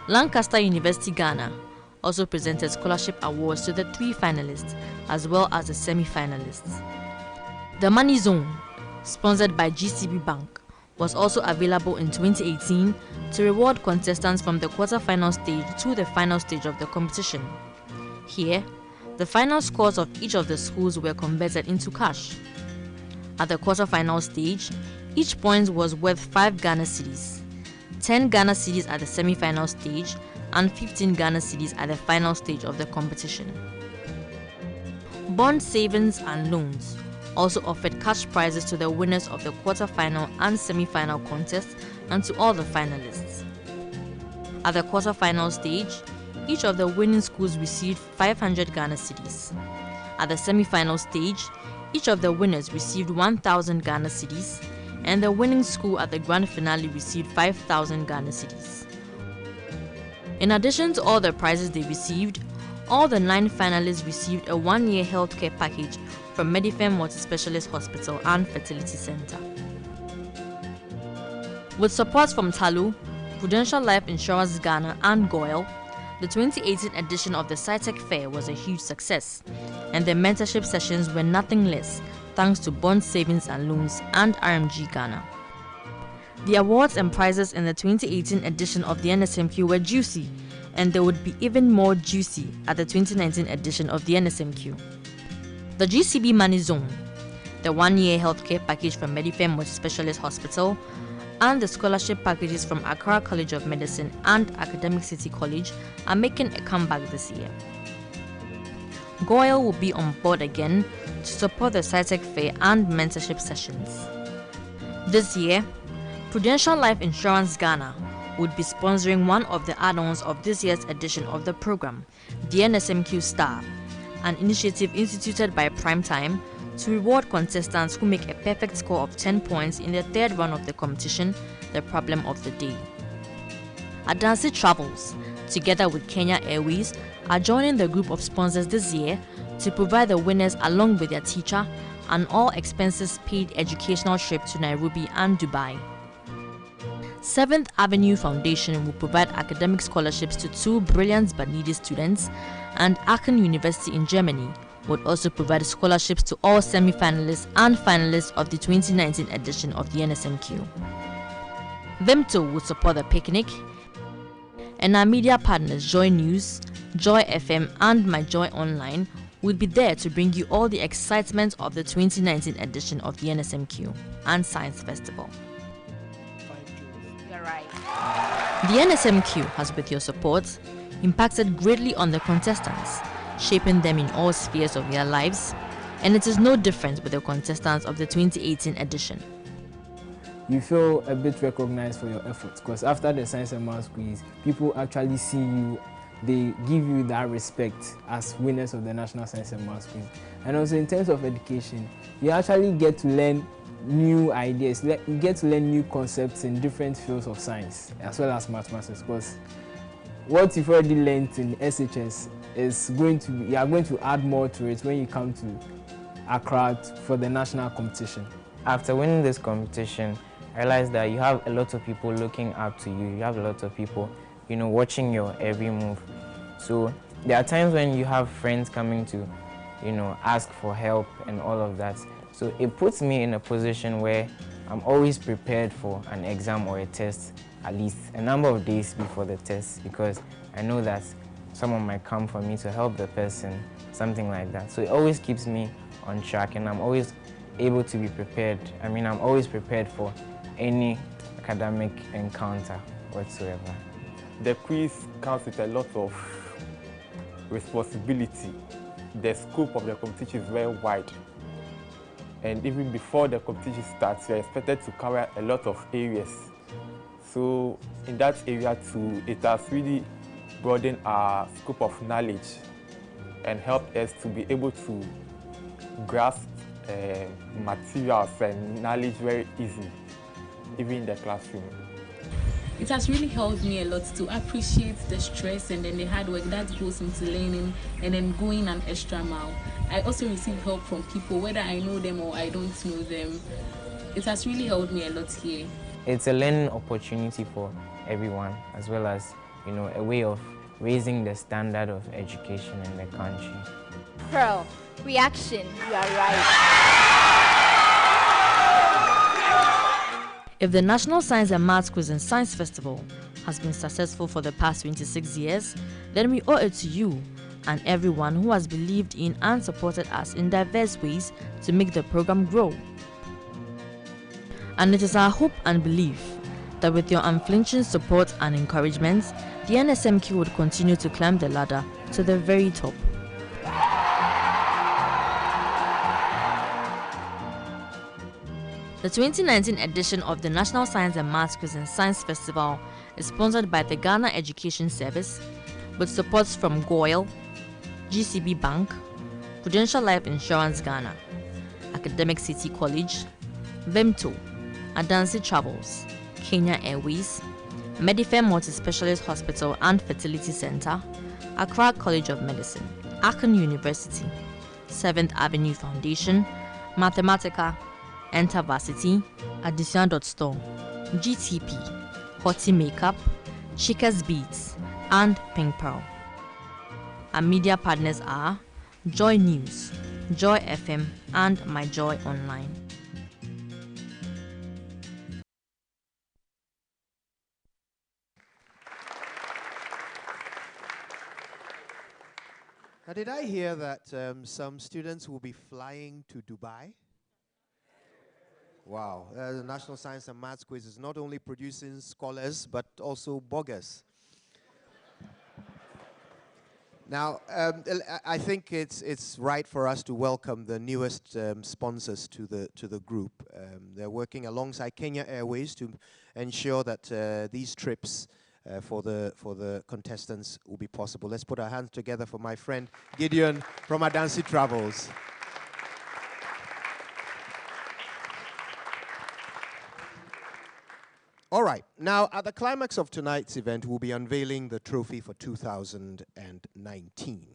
Lancaster University Ghana also presented scholarship awards to the 3 finalists as well as the semi-finalists. The Money Zone, sponsored by GCB Bank, was also available in 2018 to reward contestants from the quarter-final stage to the final stage of the competition. Here, the final scores of each of the schools were converted into cash. At the quarter-final stage, each point was worth 5 Ghana cedis, 10 Ghana cedis at the semi-final stage, and 15 Ghana cedis at the final stage of the competition. Bond Savings and Loans also offered cash prizes to the winners of the quarter-final and semi-final contests and to all the finalists. At the quarter-final stage, each of the winning schools received 500 Ghana cedis. At the semi-final stage, each of the winners received 1,000 Ghana cedis, and the winning school at the grand finale received 5,000 Ghana cedis. In addition to all the prizes they received, all the 9 finalists received a 1-year healthcare package from Medifem Multi-Specialist Hospital and Fertility Center. With support from TALU, Prudential Life Insurance Ghana and GOIL, the 2018 edition of the SciTech Fair was a huge success, and the mentorship sessions were nothing less thanks to Bond Savings and Loans and RMG Ghana. The awards and prizes in the 2018 edition of the Nsmq were juicy, and they would be even more juicy at the 2019 edition of the Nsmq. The GCB Money Zone, the 1-year healthcare package from Medifem Multi-Specialist Hospital, and the scholarship packages from Accra College of Medicine and Academic City College are making a comeback this year. GOIL will be on board again to support the SciTech Fair and mentorship sessions. This year, Prudential Life Insurance Ghana would be sponsoring one of the add-ons of this year's edition of the program, the Nsmq Star, an initiative instituted by Prime Time to reward contestants who make a perfect score of 10 points in the 3rd run of the competition, the problem of the day. Adansi Travels, together with Kenya Airways, are joining the group of sponsors this year to provide the winners along with their teacher an all-expenses paid educational trip to Nairobi and Dubai. 7th Avenue Foundation will provide academic scholarships to 2 brilliant but needy students, and Aachen University in Germany would also provide scholarships to all semi-finalists and finalists of the 2019 edition of the Nsmq. Vimto would support the picnic, and our media partners Joy News, Joy FM, and My Joy Online will be there to bring you all the excitement of the 2019 edition of the Nsmq and Science Festival. You're right. The Nsmq has, with your support, impacted greatly on the contestants, shaping them in all spheres of their lives, and it is no different with the contestants of the 2018 edition. You feel a bit recognized for your efforts, because after the Science and Maths quiz, people actually see you they give you that respect as winners of the National Science and Maths Quiz. And also in terms of education, you actually get to learn new ideas, you get to learn new concepts in different fields of science as well as mathematics, because what you've already learned in SHS is going to be, you are going to add more to it when you come to Accra for the national competition. After winning this competition, I realized that you have a lot of people looking up to you. You have a lot of people, you know, watching your every move. So there are times when you have friends coming to, you know, ask for help and all of that. So it puts me in a position where I'm always prepared for an exam or a test at least a number of days before the test, because I know that someone might come for me to help the person, something like that. So it always keeps me on track, and I'm always able to be prepared. I mean, I'm always prepared for any academic encounter whatsoever. The quiz comes with a lot of responsibility. The scope of the competition is very wide. And even before the competition starts, you're expected to cover a lot of areas. So in that area too, it has really broadened our scope of knowledge and helped us to be able to grasp materials and knowledge very easily, even in the classroom. It has really helped me a lot to appreciate the stress and then the hard work that goes into learning and then going an extra mile. I also receive help from people, whether I know them or I don't know them. It has really helped me a lot here. It's a learning opportunity for everyone, as well as, you know, a way of raising the standard of education in the country. Pearl, reaction, you are right. If the National Science and Maths Quiz and Science Festival has been successful for the past 26 years, then we owe it to you and everyone who has believed in and supported us in diverse ways to make the program grow. And it is our hope and belief that with your unflinching support and encouragement, the Nsmq would continue to climb the ladder to the very top. The 2019 edition of the National Science and Maths Quiz and Science Festival is sponsored by the Ghana Education Service with supports from GOIL, GCB Bank, Prudential Life Insurance Ghana, Academic City College, Vimto, Adansi Travels, Kenya Airways, Medifair Multi-Specialist Hospital and Fertility Center, Accra College of Medicine, Akan University, 7th Avenue Foundation, Mathematica, Enter Varsity, Addition.store, GTP, Hottie Makeup, Chika's Beats, and Pink Pearl. Our media partners are Joy News, Joy FM, and My Joy Online. Now, did I hear that some students will be flying to Dubai? Wow, the National Science and Maths Quiz is not only producing scholars, but also bloggers. Now, I think it's right for us to welcome the newest sponsors to the group. They're working alongside Kenya Airways to ensure that these trips for the contestants will be possible. Let's put our hands together for my friend Gideon from Adansi Travels. All right, now at the climax of tonight's event, we'll be unveiling the trophy for 2019.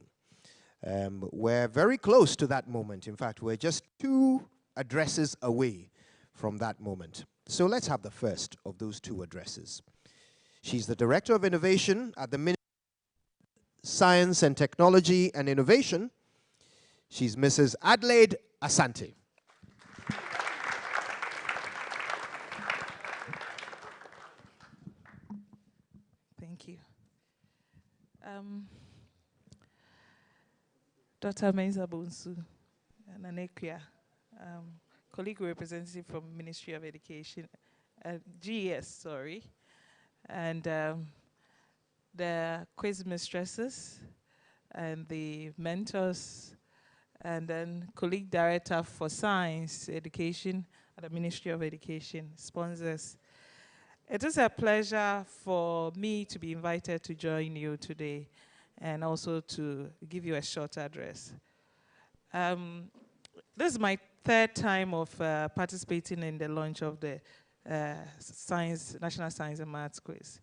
We're very close to that moment. In fact, we're just 2 addresses away from that moment. So let's have the first of those 2 addresses. She's the Director of Innovation at the Ministry of Science and Technology and Innovation. She's Mrs. Adelaide Asante. Thank you. Dr. Mensa Bonsu, Nanekia, colleague representative from Ministry of Education, GES, sorry, and the quiz mistresses and the mentors, and then colleague director for science education at the Ministry of Education, sponsors. It is a pleasure for me to be invited to join you today. and also to give you a short address. This is my third time of participating in the launch of the National Science and Maths Quiz.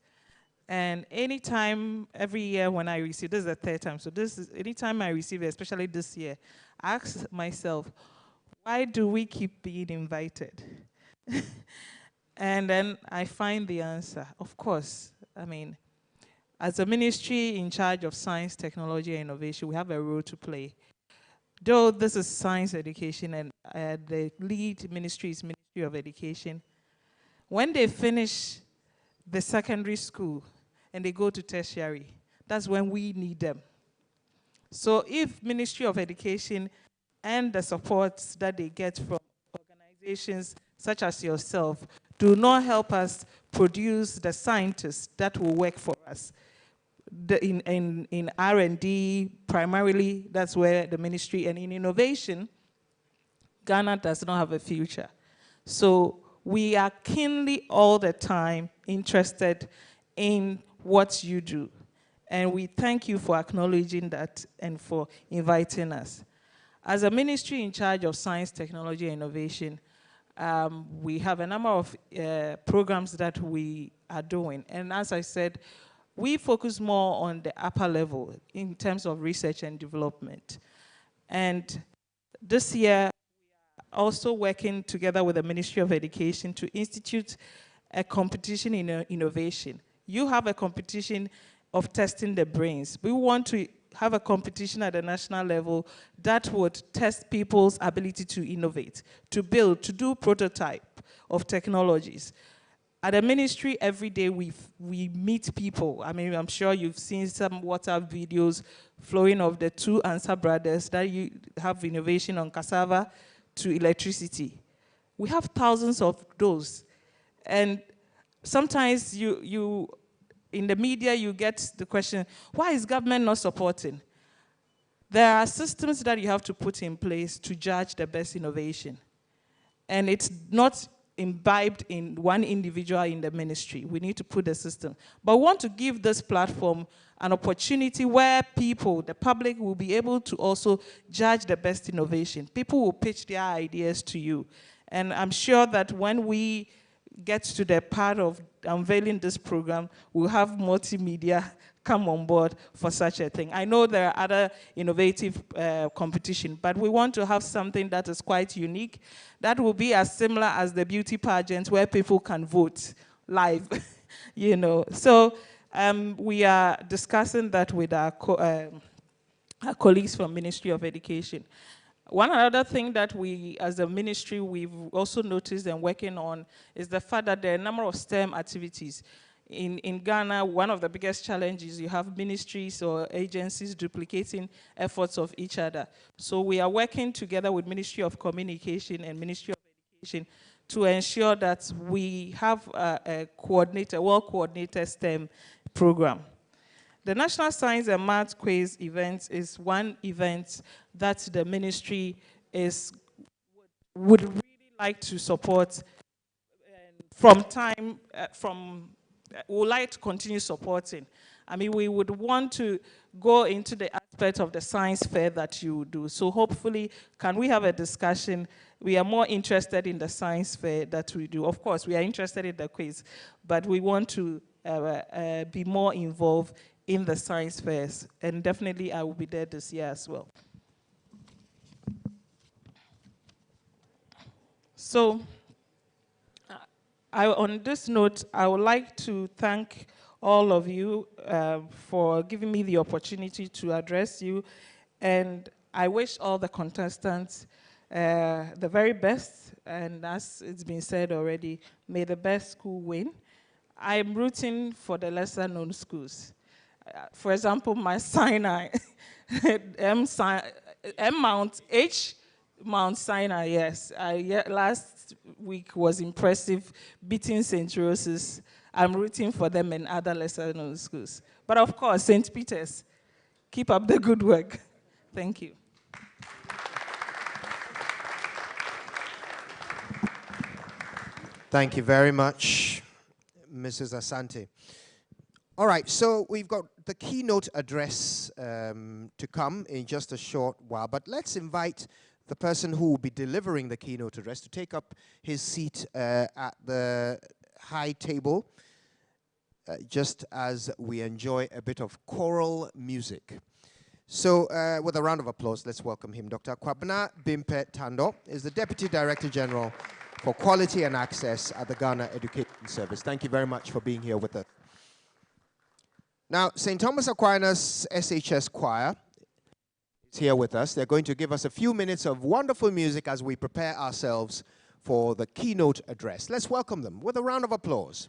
And anytime, every year when I receive, this is the third time, so anytime I receive it, especially this year, I ask myself, why do we keep being invited? And then I find the answer. Of course, I mean, as a ministry in charge of science, technology, and innovation, we have a role to play. Though this is science education and the lead ministry is Ministry of Education, when they finish the secondary school and they go to tertiary, that's when we need them. So if Ministry of Education and the supports that they get from organizations such as yourself do not help us produce the scientists that will work for us, in R&D, primarily, that's where the ministry, and in innovation, Ghana does not have a future. So we are keenly all the time interested in what you do. And we thank you for acknowledging that and for inviting us. As a ministry in charge of science, technology, and innovation, we have a number of programs that we are doing. And as I said, we focus more on the upper level in terms of research and development. And this year, we are also working together with the Ministry of Education to institute a competition in innovation. You have a competition of testing the brains. We want to have a competition at the national level that would test people's ability to innovate, to build, to do prototype of technologies. At the ministry, every day we meet people. I mean, I'm sure you've seen some WhatsApp videos flowing of the two Answer brothers that you have innovation on cassava to electricity. We have thousands of those. And sometimes in the media, you get the question, why is government not supporting? There are systems that you have to put in place to judge the best innovation. And it's not imbibed in one individual in the ministry. We need to put the system. But we want to give this platform an opportunity where people, the public, will be able to also judge the best innovation. People will pitch their ideas to you. And I'm sure that when we get to the part of unveiling this program, we'll have multimedia come on board for such a thing. I know there are other innovative competition, but we want to have something that is quite unique, that will be as similar as the beauty pageant where people can vote live, you know. So we are discussing that with our colleagues from Ministry of Education. One other thing that we, as a ministry, we've also noticed and working on is the fact that there are a number of STEM activities. In Ghana, one of the biggest challenges, you have ministries or agencies duplicating efforts of each other. So we are working together with Ministry of Communication and Ministry of Education to ensure that we have a well-coordinated STEM program. The National Science and Maths Quiz event is one event that the ministry would really like to support would like to continue supporting. I mean, we would want to go into the aspect of the science fair that you do. So hopefully, can we have a discussion? We are more interested in the science fair that we do. Of course, we are interested in the quiz, but we want to be more involved in the science fairs. And definitely, I will be there this year as well. So, on this note, I would like to thank all of you for giving me the opportunity to address you. And I wish all the contestants the very best. And as it's been said already, may the best school win. I'm rooting for the lesser known schools. For example, my Sinai, Mount Sinai, yes. Last week was impressive, beating St. Rose's. I'm rooting for them and other lesser known schools. But of course, St. Peter's, keep up the good work. Thank you. Thank you very much, Mrs. Asante. All right, so we've got the keynote address to come in just a short while, but let's invite the person who will be delivering the keynote address to take up his seat at the high table, just as we enjoy a bit of choral music. So with a round of applause, let's welcome him. Dr. Kwabena Bimpe Tando is the Deputy Director General for Quality and Access at the Ghana Education Service. Thank you very much for being here with us. Now, St. Thomas Aquinas SHS Choir is here with us. They're going to give us a few minutes of wonderful music as we prepare ourselves for the keynote address. Let's welcome them with a round of applause.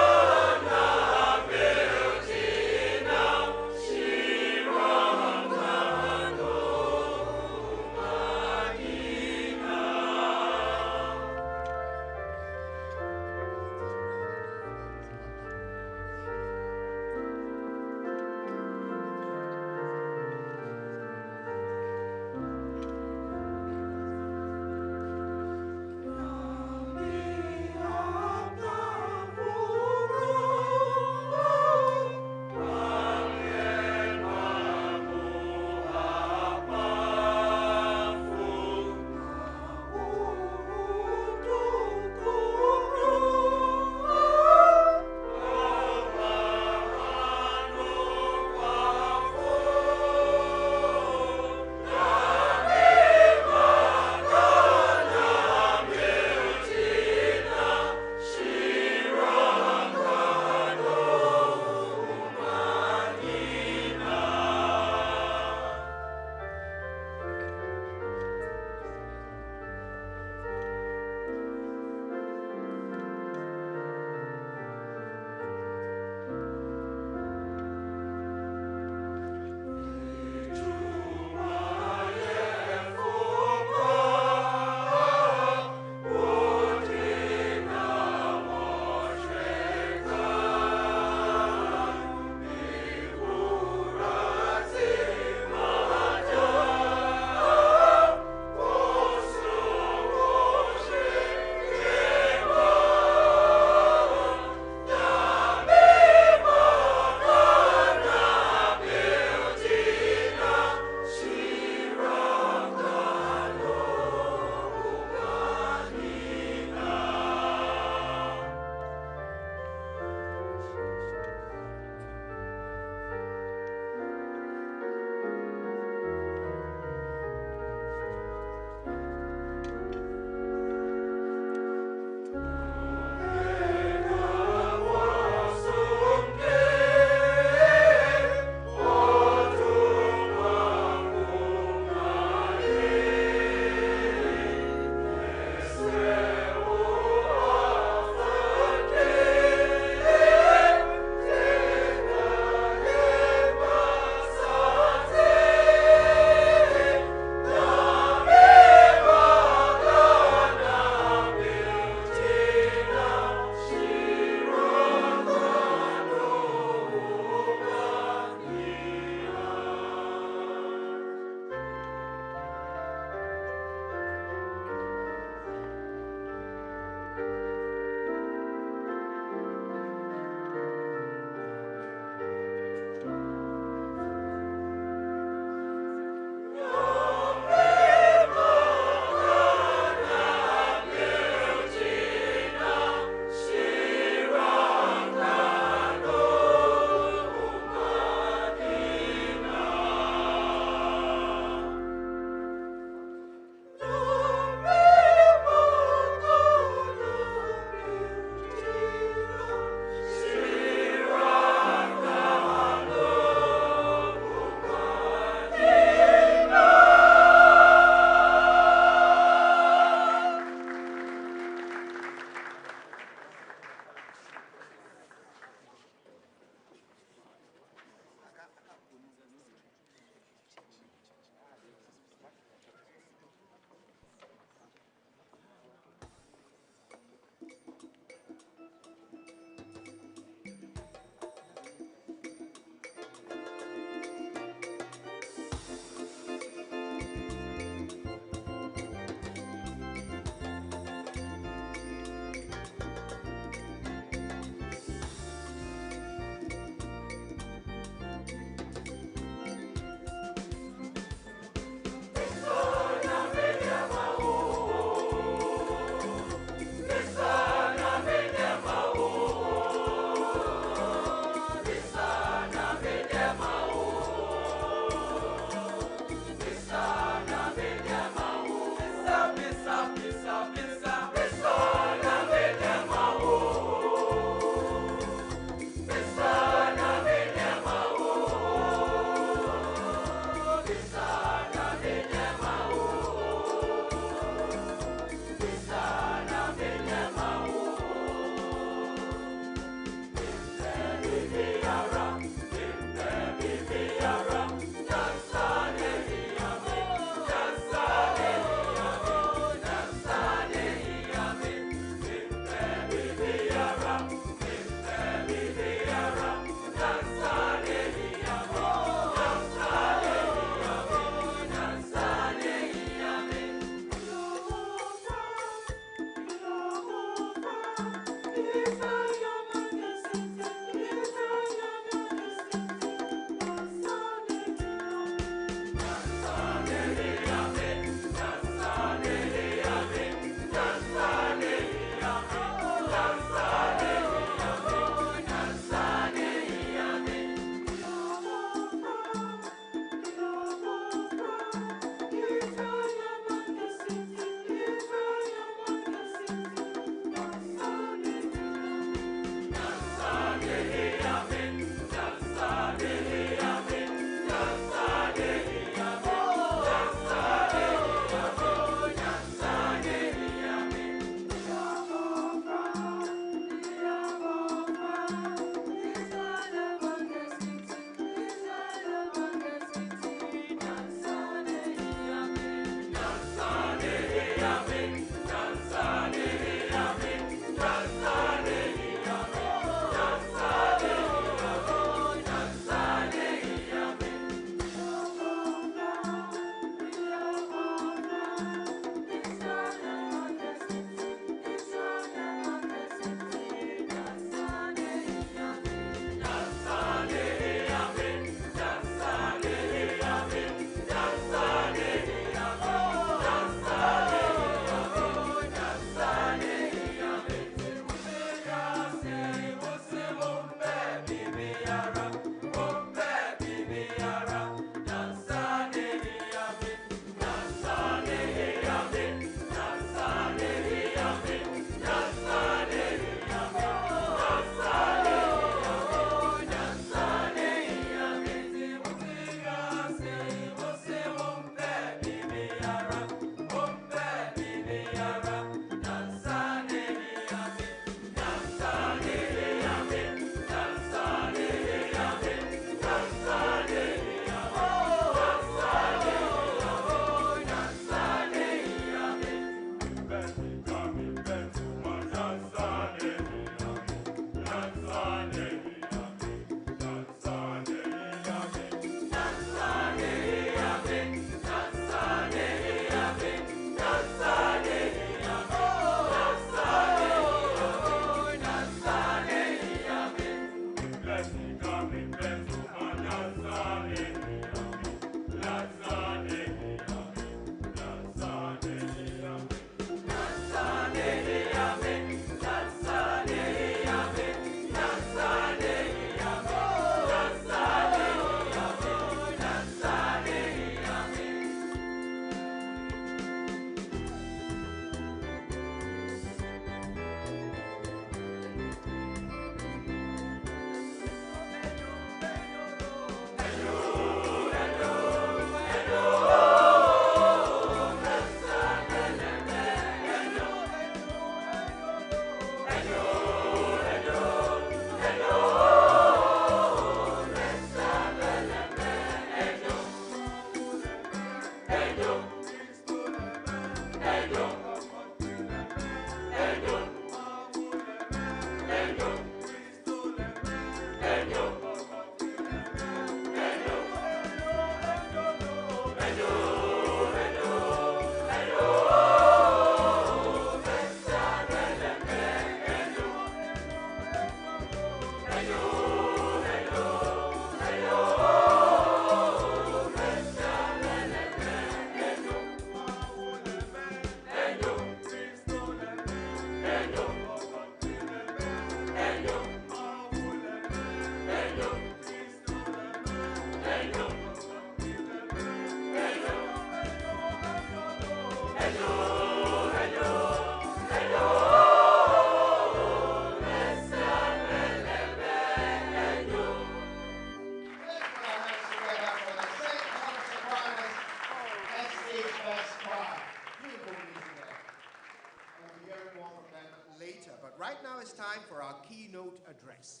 right now it's time for our keynote address.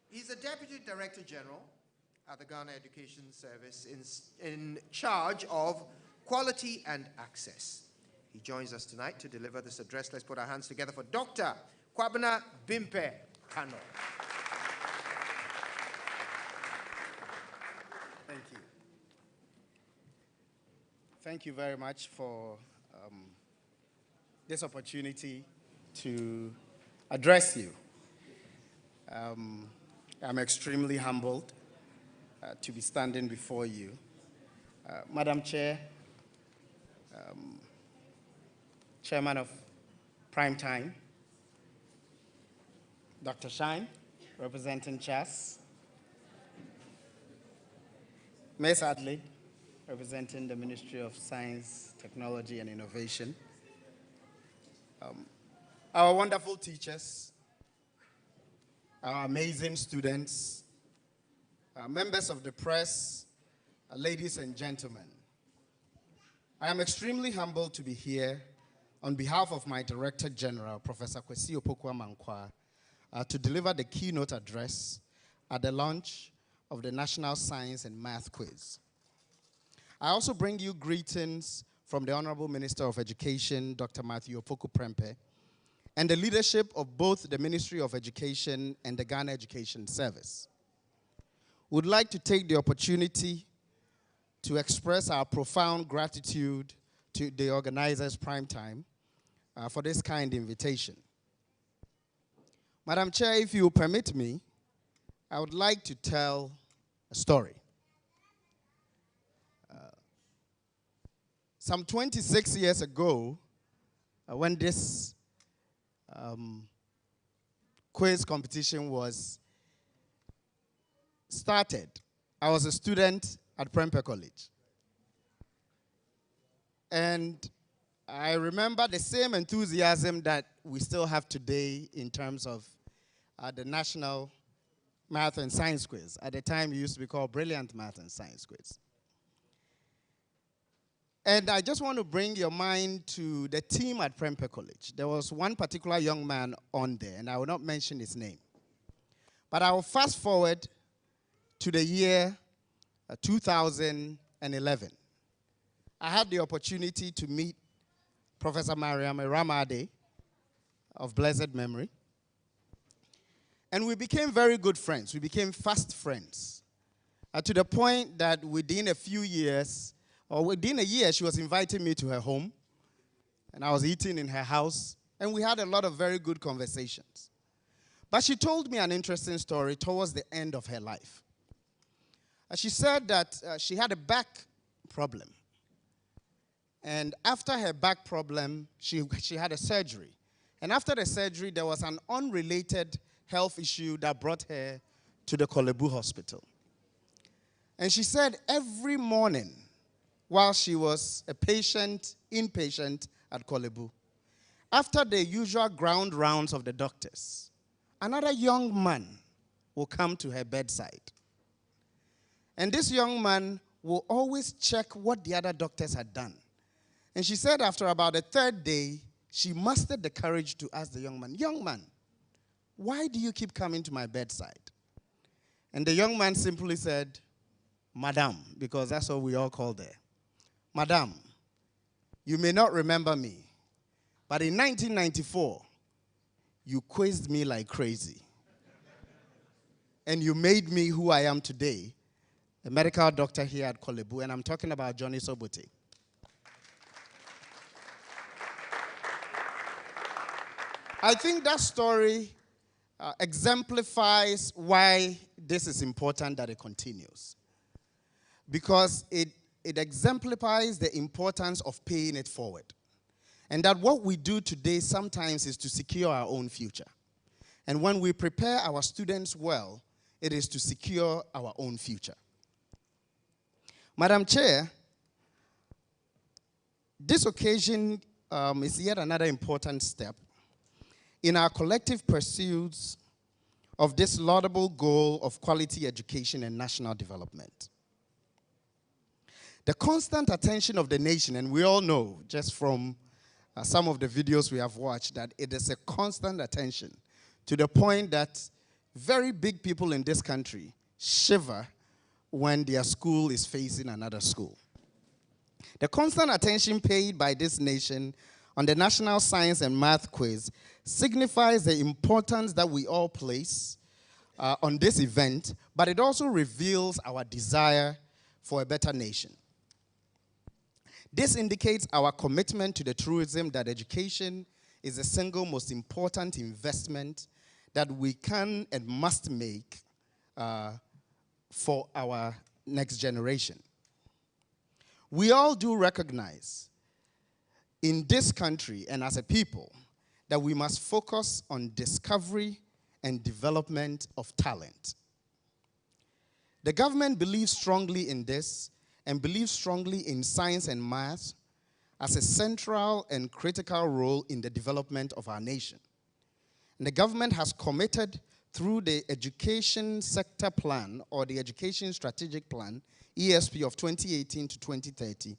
He's the Deputy Director General at the Ghana Education Service in charge of quality and access. He joins us tonight to deliver this address. Let's put our hands together for Dr. Kwabena Bimpe Kano. Thank you. Thank you very much for this opportunity to address you. I'm extremely humbled to be standing before you. Madam Chair, Chairman of Primetime, Dr. Shine, representing CHAS, Ms. Adley, representing the Ministry of Science, Technology, and Innovation, our wonderful teachers, our amazing students, members of the press, ladies and gentlemen. I am extremely humbled to be here on behalf of my Director General, Professor Kwesi Opoku-Amankwah, to deliver the keynote address at the launch of the National Science and Math Quiz. I also bring you greetings from the Honorable Minister of Education, Dr. Matthew Opoku-Prempeh, and the leadership of both the Ministry of Education and the Ghana Education Service. Would like to take the opportunity to express our profound gratitude to the organizers, Primetime, for this kind invitation. Madam Chair, if you permit me, I would like to tell a story. Some 26 years ago, when this quiz competition was started, I was a student at Prempeh College. And I remember the same enthusiasm that we still have today in terms of the National Math and Science Quiz. At the time, it used to be called Brilliant Math and Science Quiz. And I just want to bring your mind to the team at Prempeh College. There was one particular young man on there, and I will not mention his name. But I will fast forward to the year 2011. I had the opportunity to meet Professor Mariam Ramade of blessed memory. And we became very good friends. We became fast friends. To the point that within a few years, or within a year, she was inviting me to her home. And I was eating in her house. And we had a lot of very good conversations. But she told me an interesting story towards the end of her life. She said that she had a back problem. And after her back problem, she had a surgery. And after the surgery, there was an unrelated health issue that brought her to the Kolebu Hospital. And she said every morning, while she was a patient, inpatient at Kolebu, after the usual ground rounds of the doctors, another young man will come to her bedside. And this young man will always check what the other doctors had done. And she said after about the third day, she mustered the courage to ask the young man, why do you keep coming to my bedside? And the young man simply said, Madam, because that's what we all call her. Madam, you may not remember me, but in 1994, you quizzed me like crazy. And you made me who I am today, a medical doctor here at Kolebu, and I'm talking about Johnny Sobote. I think that story exemplifies why this is important that it continues. Because it exemplifies the importance of paying it forward. And that what we do today sometimes is to secure our own future. And when we prepare our students well, it is to secure our own future. Madam Chair, this occasion is yet another important step in our collective pursuits of this laudable goal of quality education and national development. The constant attention of the nation, and we all know just from some of the videos we have watched, that it is a constant attention to the point that very big people in this country shiver when their school is facing another school. The constant attention paid by this nation on the National Science and Math Quiz signifies the importance that we all place on this event, but it also reveals our desire for a better nation. This indicates our commitment to the truism that education is the single most important investment that we can and must make for our next generation. We all do recognize in this country and as a people that we must focus on discovery and development of talent. The government believes strongly in this and believes strongly in science and math as a central and critical role in the development of our nation. And the government has committed through the Education Sector Plan, or the Education Strategic Plan, ESP of 2018 to 2030,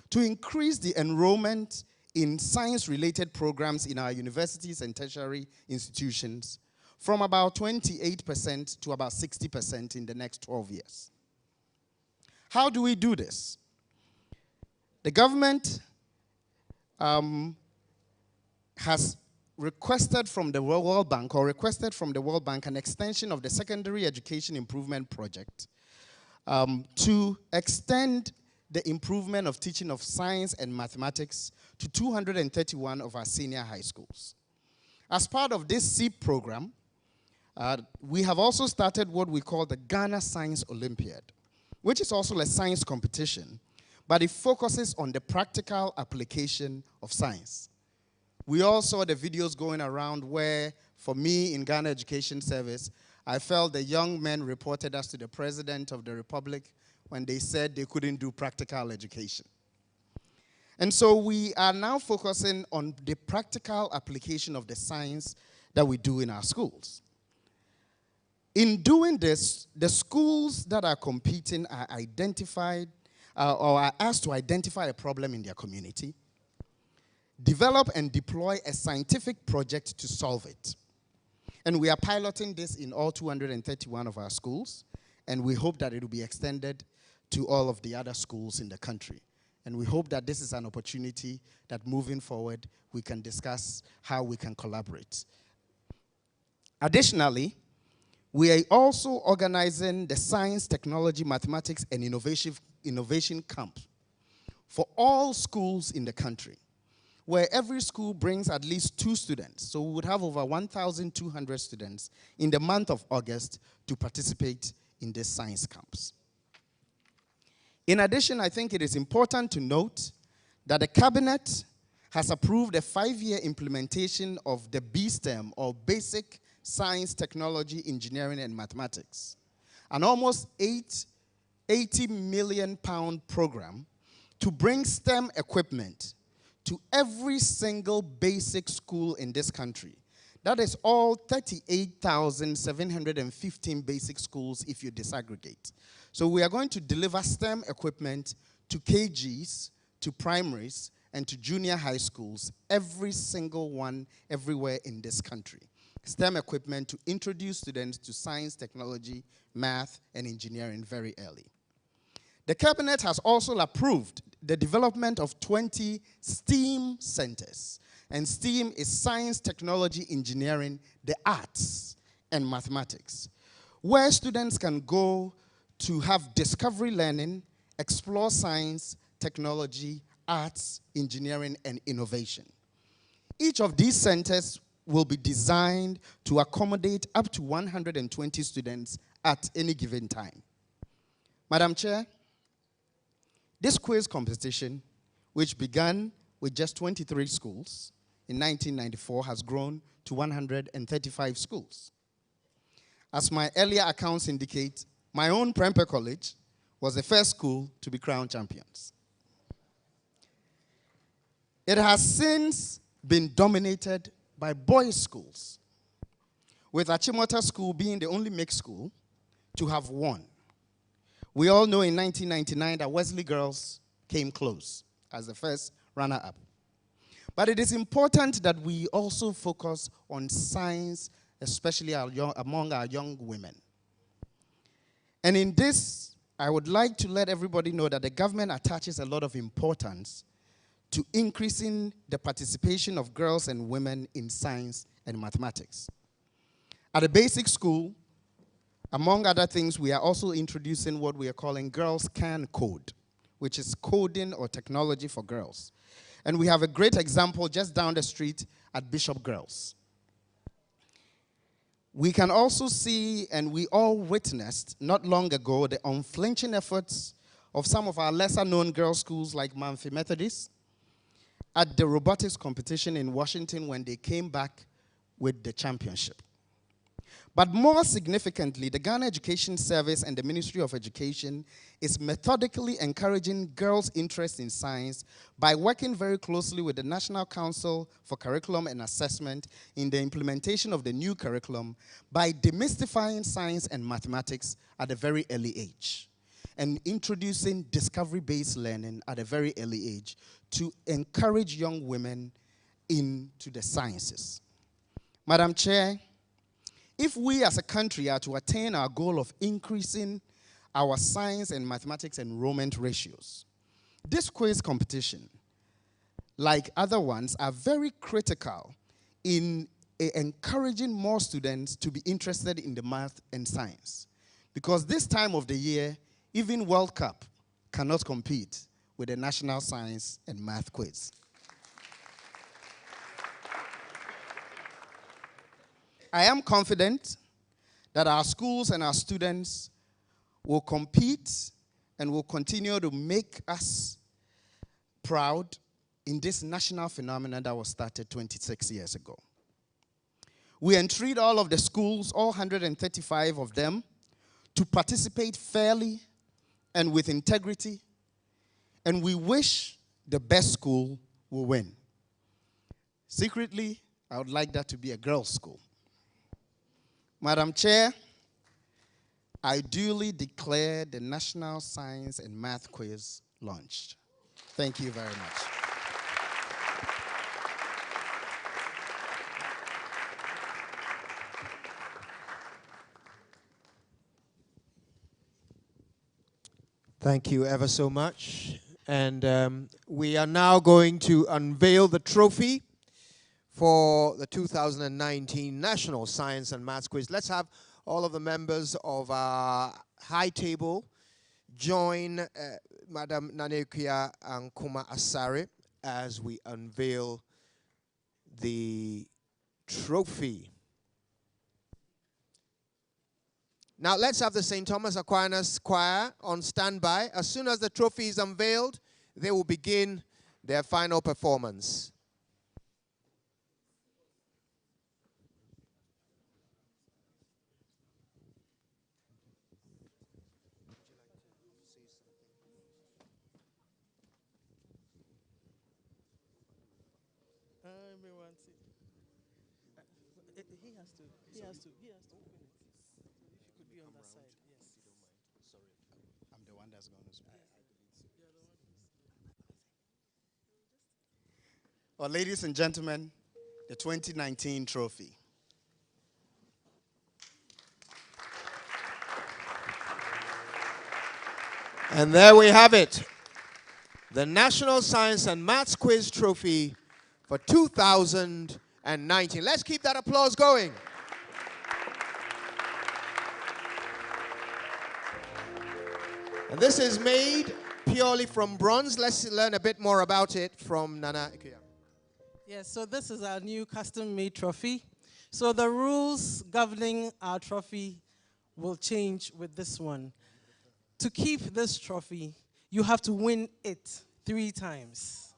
to increase the enrollment in science-related programs in our universities and tertiary institutions from about 28% to about 60% in the next 12 years. How do we do this? The government has requested from the World Bank, an extension of the Secondary Education Improvement Project to extend the improvement of teaching of science and mathematics to 231 of our senior high schools. As part of this SEEP program, we have also started what we call the Ghana Science Olympiad, which is also a science competition, but it focuses on the practical application of science. We all saw the videos going around where, for me in Ghana Education Service, I felt the young men reported us to the President of the Republic when they said they couldn't do practical education. And so we are now focusing on the practical application of the science that we do in our schools. In doing this, the schools that are competing are identified or are asked to identify a problem in their community, develop and deploy a scientific project to solve it. And we are piloting this in all 231 of our schools, and we hope that it will be extended to all of the other schools in the country. And we hope that this is an opportunity that moving forward, we can discuss how we can collaborate. Additionally, we are also organizing the Science, Technology, Mathematics, and Innovation Camp for all schools in the country, where every school brings at least 2 students. So we would have over 1,200 students in the month of August to participate in these science camps. In addition, I think it is important to note that the Cabinet has approved a 5-year implementation of the BSTEM, or Basic Science, Technology, Engineering, and Mathematics, an almost £80 million program to bring STEM equipment to every single basic school in this country. That is all 38,715 basic schools if you disaggregate. So we are going to deliver STEM equipment to KGs, to primaries, and to junior high schools, every single one, everywhere in this country. STEM equipment to introduce students to science, technology, math, and engineering very early. The Cabinet has also approved the development of 20 STEAM centers. And STEAM is science, technology, engineering, the arts, and mathematics, where students can go to have discovery learning, explore science, technology, arts, engineering, and innovation. Each of these centers will be designed to accommodate up to 120 students at any given time. Madam Chair, this quiz competition, which began with just 23 schools in 1994, has grown to 135 schools. As my earlier accounts indicate, my own Prempeh College was the first school to be crowned champions. It has since been dominated by boys' schools, with Achimota School being the only mixed school to have won. We all know in 1999 that Wesley Girls came close as the first runner-up. But it is important that we also focus on science, especially among our young women. And in this, I would like to let everybody know that the government attaches a lot of importance to increasing the participation of girls and women in science and mathematics. At a basic school, among other things, we are also introducing what we are calling Girls Can Code, which is coding or technology for girls. And we have a great example just down the street at Bishop Girls. We can also see, and we all witnessed not long ago, the unflinching efforts of some of our lesser-known girls' schools like Manfi Methodist at the robotics competition in Washington when they came back with the championship. But more significantly, the Ghana Education Service and the Ministry of Education is methodically encouraging girls' interest in science by working very closely with the National Council for Curriculum and Assessment in the implementation of the new curriculum by demystifying science and mathematics at a very early age and introducing discovery-based learning at a very early age to encourage young women into the sciences. Madam Chair, if we as a country are to attain our goal of increasing our science and mathematics enrollment ratios, this quiz competition, like other ones, are very critical in encouraging more students to be interested in the math and science. Because this time of the year, even World Cup cannot compete with the National Science and Math Quiz. I am confident that our schools and our students will compete and will continue to make us proud in this national phenomenon that was started 26 years ago. We entreat all of the schools, all 135 of them, to participate fairly and with integrity, and we wish the best school will win. Secretly, I would like that to be a girls' school. Madam Chair, I duly declare the National Science and Math Quiz launched. Thank you very much. Thank you ever so much. And we are now going to unveil the trophy for the 2019 National Science and Maths Quiz. Let's have all of the members of our high table join Madam Nanekia Ankuma Asare as we unveil the trophy. Now let's have the St. Thomas Aquinas Choir on standby. As soon as the trophy is unveiled, they will begin their final performance. He has to open it. So if you could be on that side, yes. Sorry, I'm the one that's going to speak. Well, ladies and gentlemen, the 2019 trophy. And there we have it. The National Science and Maths Quiz Trophy for 2019. Let's keep that applause going. And this is made purely from bronze. Let's learn a bit more about it from Nana Ikuya. Yes, so this is our new custom-made trophy. So the rules governing our trophy will change with this one. To keep this trophy, you have to win it 3 times.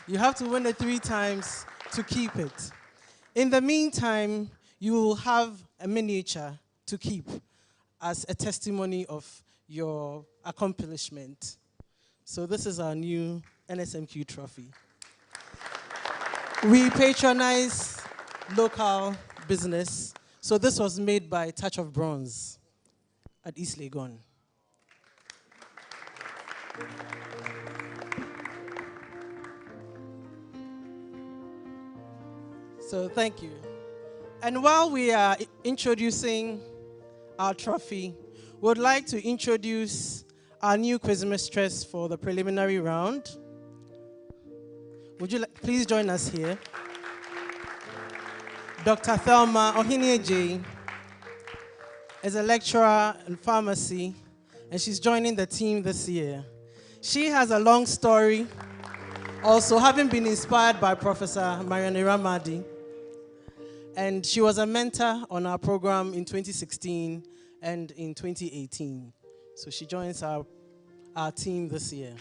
You have to win it 3 times to keep it. In the meantime, you will have a miniature to keep as a testimony of your accomplishment. So this is our new Nsmq trophy. We patronize local business. So this was made by Touch of Bronze at East Legon. So thank you. And while we are introducing our trophy, we would like to introduce our new quizmistress for the preliminary round. Would you please join us here? Dr. Thelma Ohinieje is a lecturer in pharmacy, and she's joining the team this year. She has a long story, also having been inspired by Professor Mariam Ramadi. And she was a mentor on our program in 2016 and in 2018. So she joins our team this year.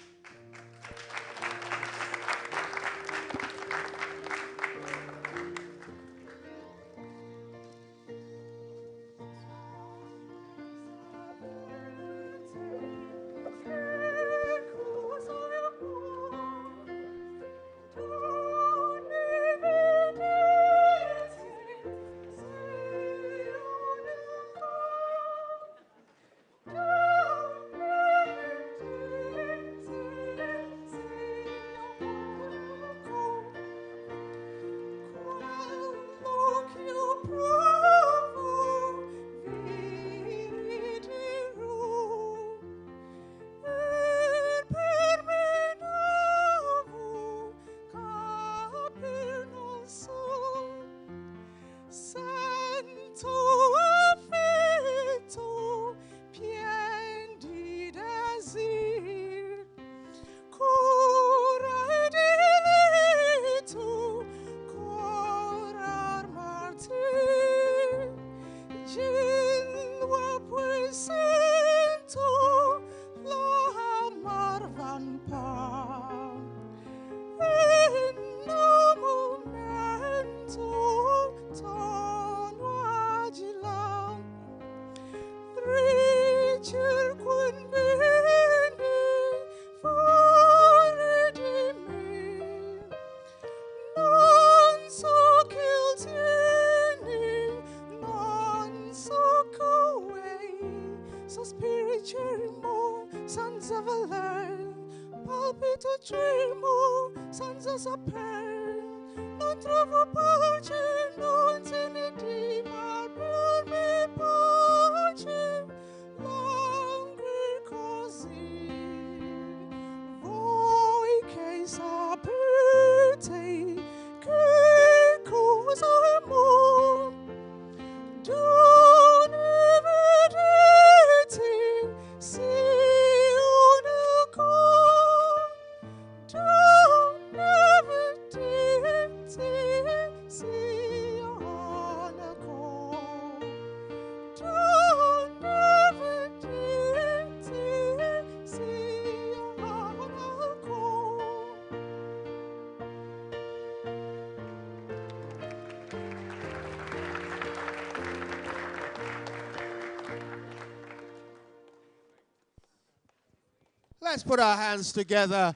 Let's put our hands together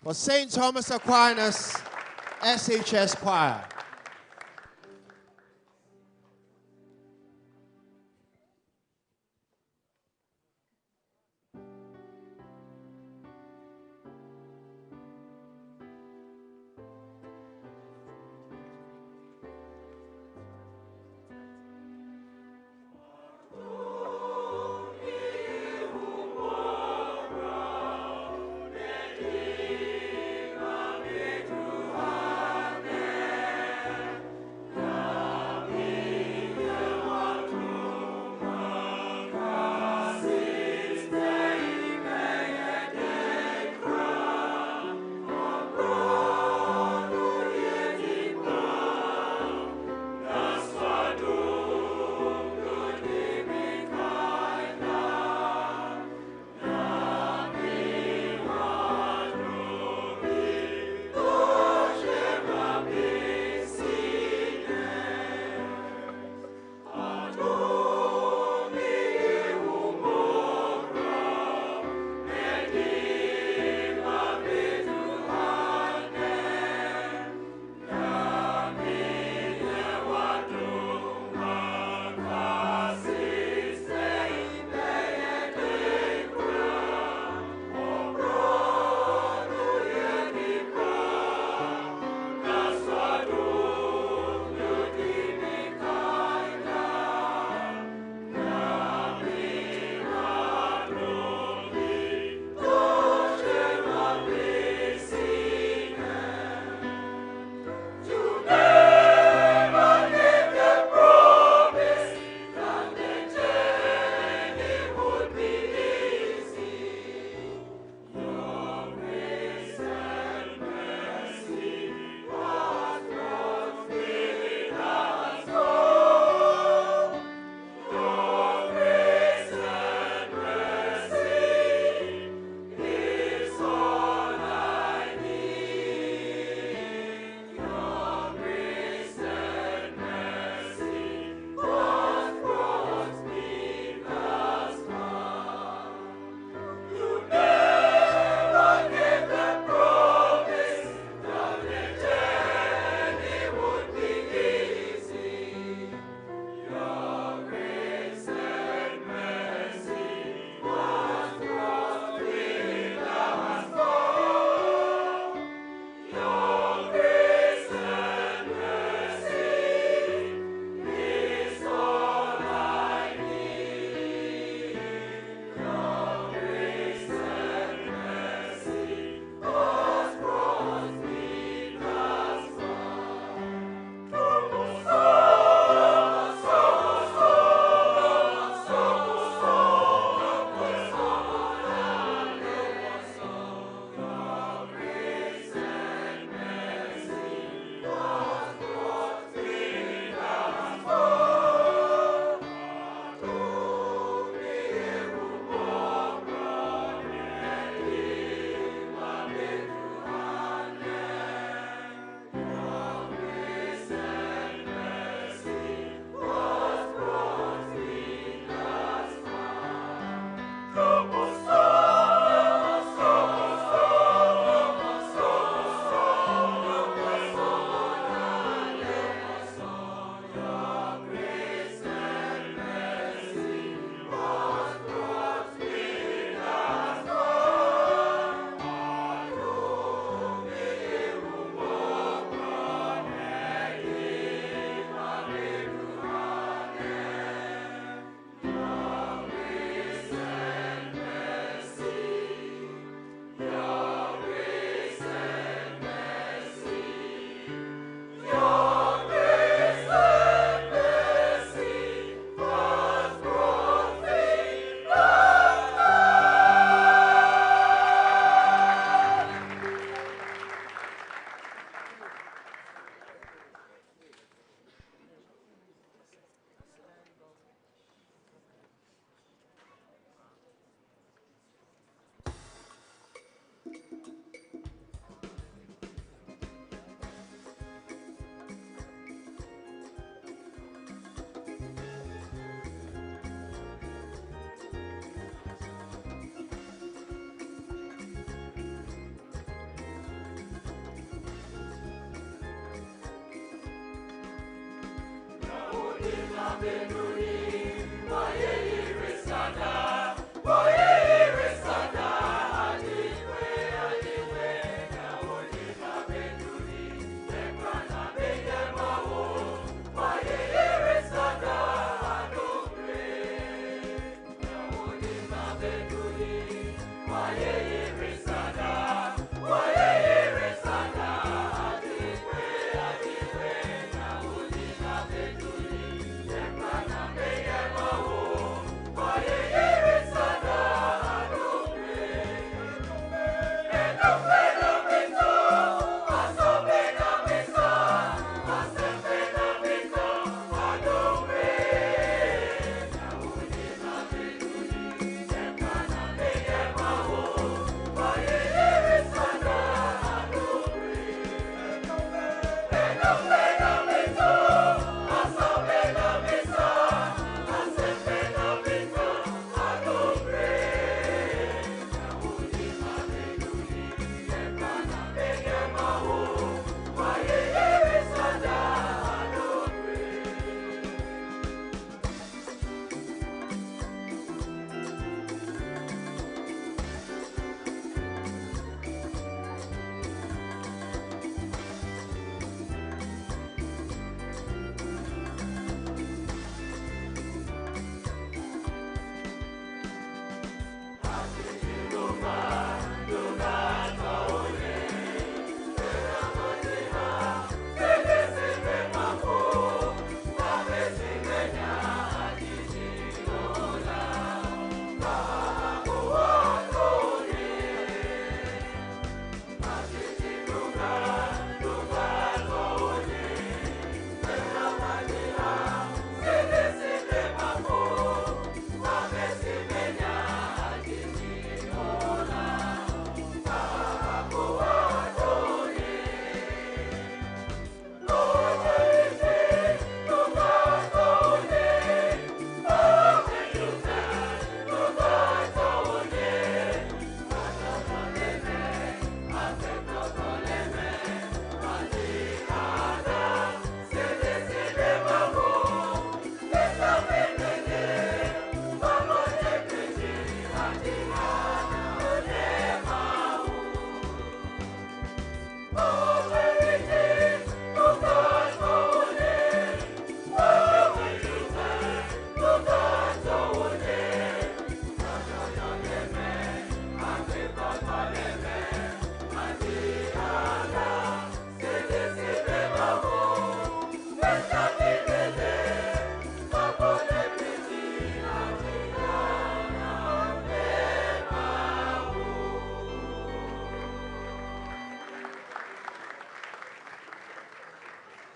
for St. Thomas Aquinas SHS Choir. Amen.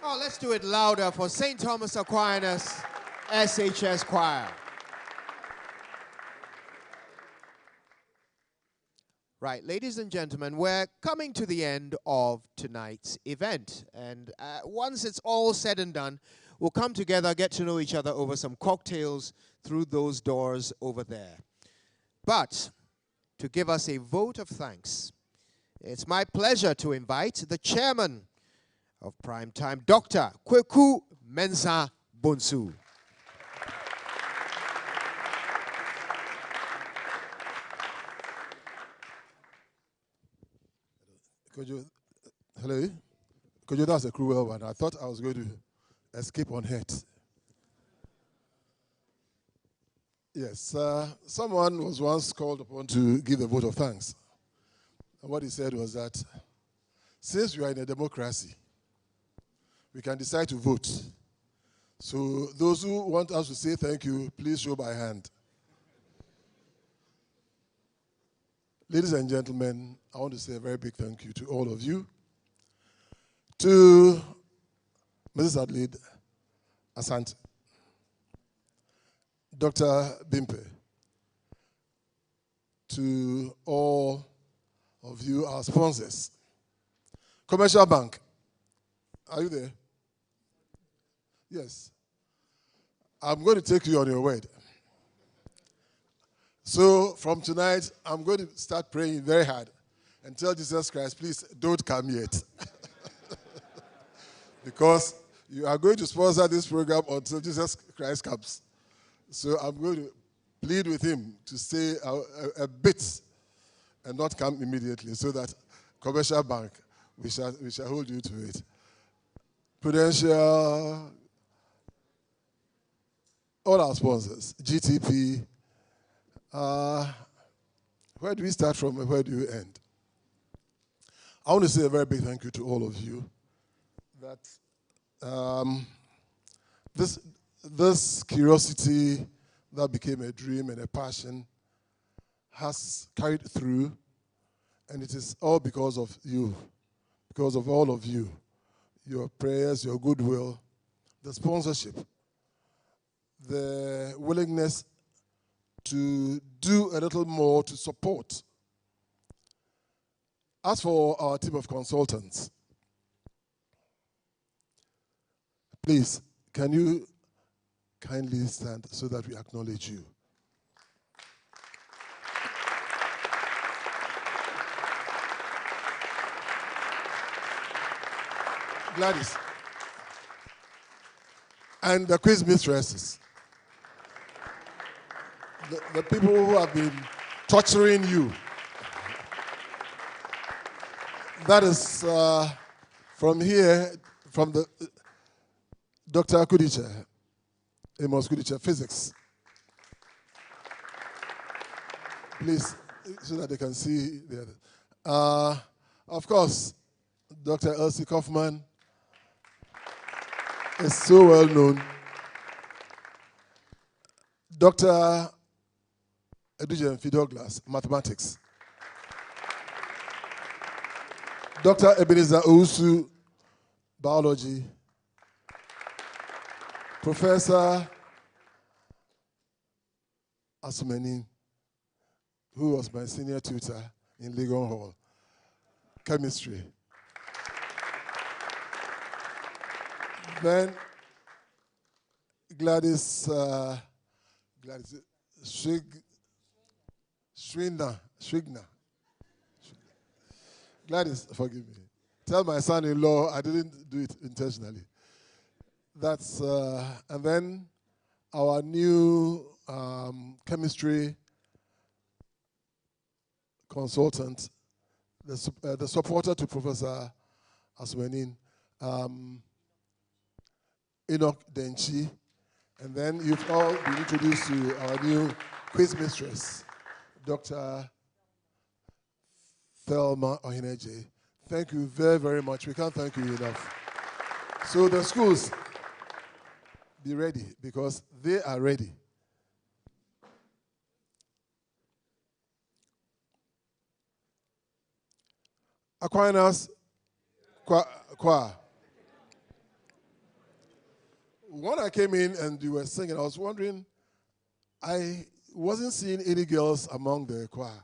Oh, let's do it louder for St. Thomas Aquinas SHS Choir. Right, ladies and gentlemen, we're coming to the end of tonight's event. And once it's all said and done, we'll come together, get to know each other over some cocktails through those doors over there. But to give us a vote of thanks, it's my pleasure to invite the chairman of Primetime, Dr. Kweku Mensah Bonsu. Hello? That's a cruel one. I thought I was going to escape unhurt. Yes, someone was once called upon to give a vote of thanks. And what he said was that since we are in a democracy, we can decide to vote. So those who want us to say thank you, please show by hand. Ladies and gentlemen, I want to say a very big thank you to all of you. To Mrs. Adelaide Asante, Dr. Bimpe, to all of you, our sponsors. Commercial Bank, are you there? Yes. I'm going to take you on your word. So from tonight, I'm going to start praying very hard and tell Jesus Christ, please don't come yet. Because You are going to sponsor this program until Jesus Christ comes. So I'm going to plead with him to stay a bit and not come immediately, so that Commercial Bank, we shall hold you to it. Prudential, all our sponsors, GTP. Where do we start from and where do we end? I want to say a very big thank you to all of you. That this curiosity that became a dream and a passion has carried through, and it is all because of you, because of all of you, your prayers, your goodwill, the sponsorship, the willingness to do a little more to support. As for our team of consultants, please, can you kindly stand so that we acknowledge you? Gladys. And the quiz mistresses. The people who have been torturing you. That is from here, from the Dr. Kudicha, Amos Kudicha, physics. Please, so that they can see the other. Of course, Dr. Elsie Kaufman is so well known. Dr. Edujem Douglas, mathematics. Dr. Ebenezer Ousu, biology. Professor Asumeni, who was my senior tutor in Legon Hall, chemistry. Then Gladys Shrigna. Gladys, forgive me. Tell my son-in-law I didn't do it intentionally. That's, and then our new chemistry consultant, the supporter to Professor Aswenin, Enoch Denchi, and then you've all been introduced to our new quiz mistress, Dr. Thelma Ohineje. Thank you very, very much. We can't thank you enough. So the schools, be ready, because they are ready. Aquinas, Kwa. When I came in and you were singing, I was wondering, I wasn't seeing any girls among the choir.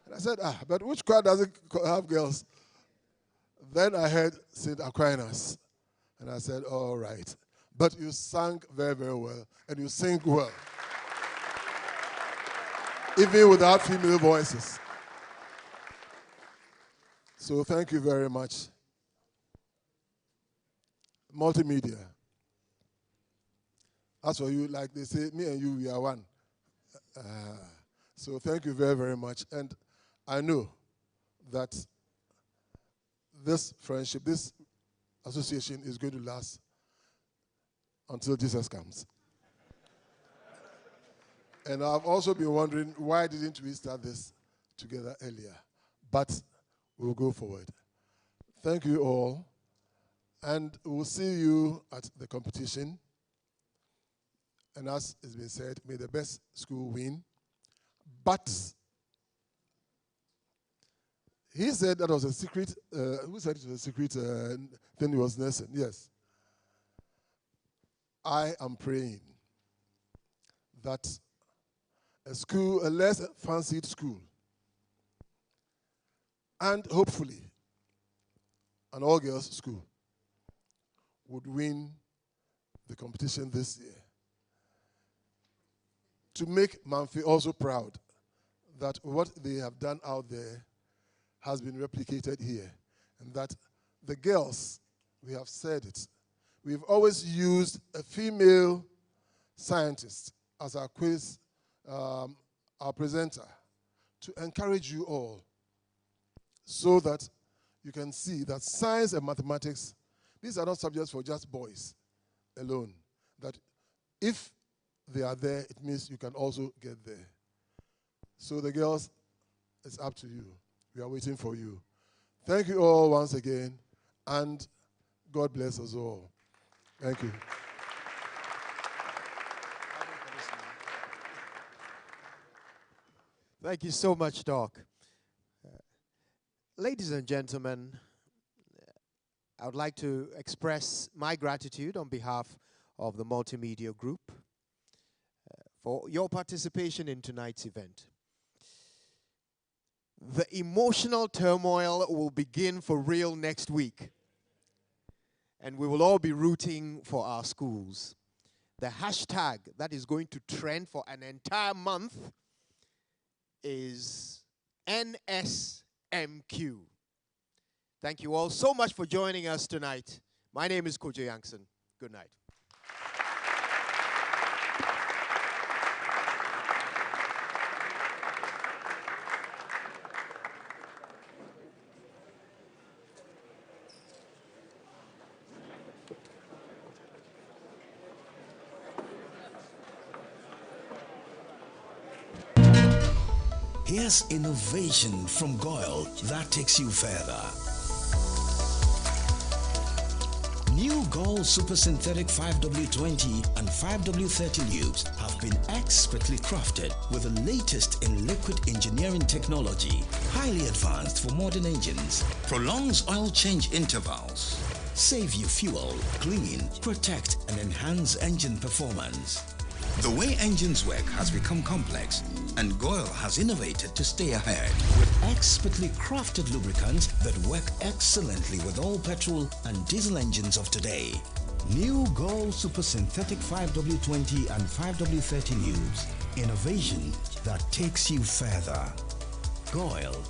And I said, but which choir doesn't have girls? Then I heard St. Aquinas. And I said, all right. But you sang very, very well. And you sing well. Even without female voices. So thank you very much. Multimedia. As for you, like they say, me and you, we are one. So thank you very, very much. And I know that this friendship, this association is going to last until Jesus comes. And I've also been wondering, why didn't we start this together earlier? But we'll go forward. Thank you all. And we'll see you at the competition. And as has been said, may the best school win. But he said that was a secret. Who said it was a secret thing he was nursing? Yes. I am praying that a school, a less fancied school, and hopefully an all-girls school would win the competition this year. To make Manfi also proud that what they have done out there has been replicated here, and that the girls, we have said it, we've always used a female scientist as our quiz, our presenter, to encourage you all so that you can see that science and mathematics, these are not subjects for just boys alone. That if they are there, it means you can also get there. So the girls, it's up to you. We are waiting for you. Thank you all once again, and God bless us all. Thank you. Thank you so much, Doc. Ladies and gentlemen, I would like to express my gratitude on behalf of the Multimedia Group for your participation in tonight's event. The emotional turmoil will begin for real next week, and we will all be rooting for our schools. The hashtag that is going to trend for an entire month is Nsmq. Thank you all so much for joining us tonight. My name is Kojo Yankson. Good night. Here's innovation from Goyle that takes you further. New Goyle Super Synthetic 5W20 and 5W30 lubes have been expertly crafted with the latest in liquid engineering technology, highly advanced for modern engines, prolongs oil change intervals, save you fuel, clean, protect and enhance engine performance. The way engines work has become complex, and Goyle has innovated to stay ahead with expertly crafted lubricants that work excellently with all petrol and diesel engines of today. New Goyle Super Synthetic 5W20 and 5W30 lubes. Innovation that takes you further. Goyle.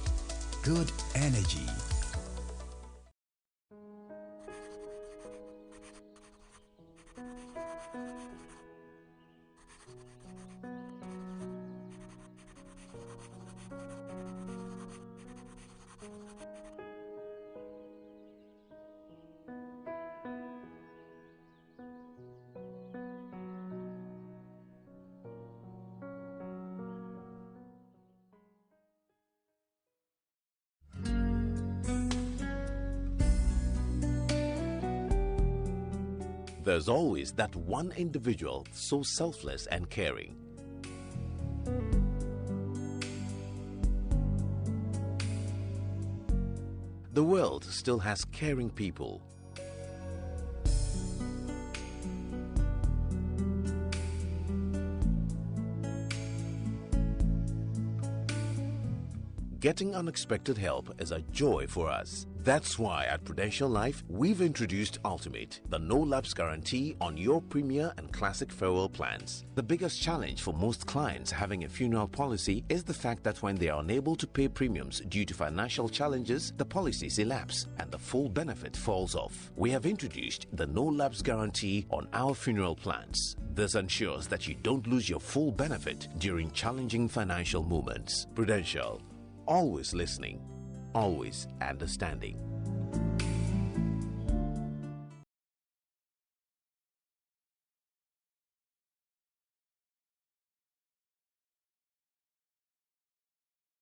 Good energy. There's always that one individual so selfless and caring. The world still has caring people. Getting unexpected help is a joy for us. That's why at Prudential Life, we've introduced Ultimate, the no-lapse guarantee on your Premier and Classic farewell plans. The biggest challenge for most clients having a funeral policy is the fact that when they are unable to pay premiums due to financial challenges, the policies elapse and the full benefit falls off. We have introduced the no-lapse guarantee on our funeral plans. This ensures that you don't lose your full benefit during challenging financial moments. Prudential. Always listening, always understanding.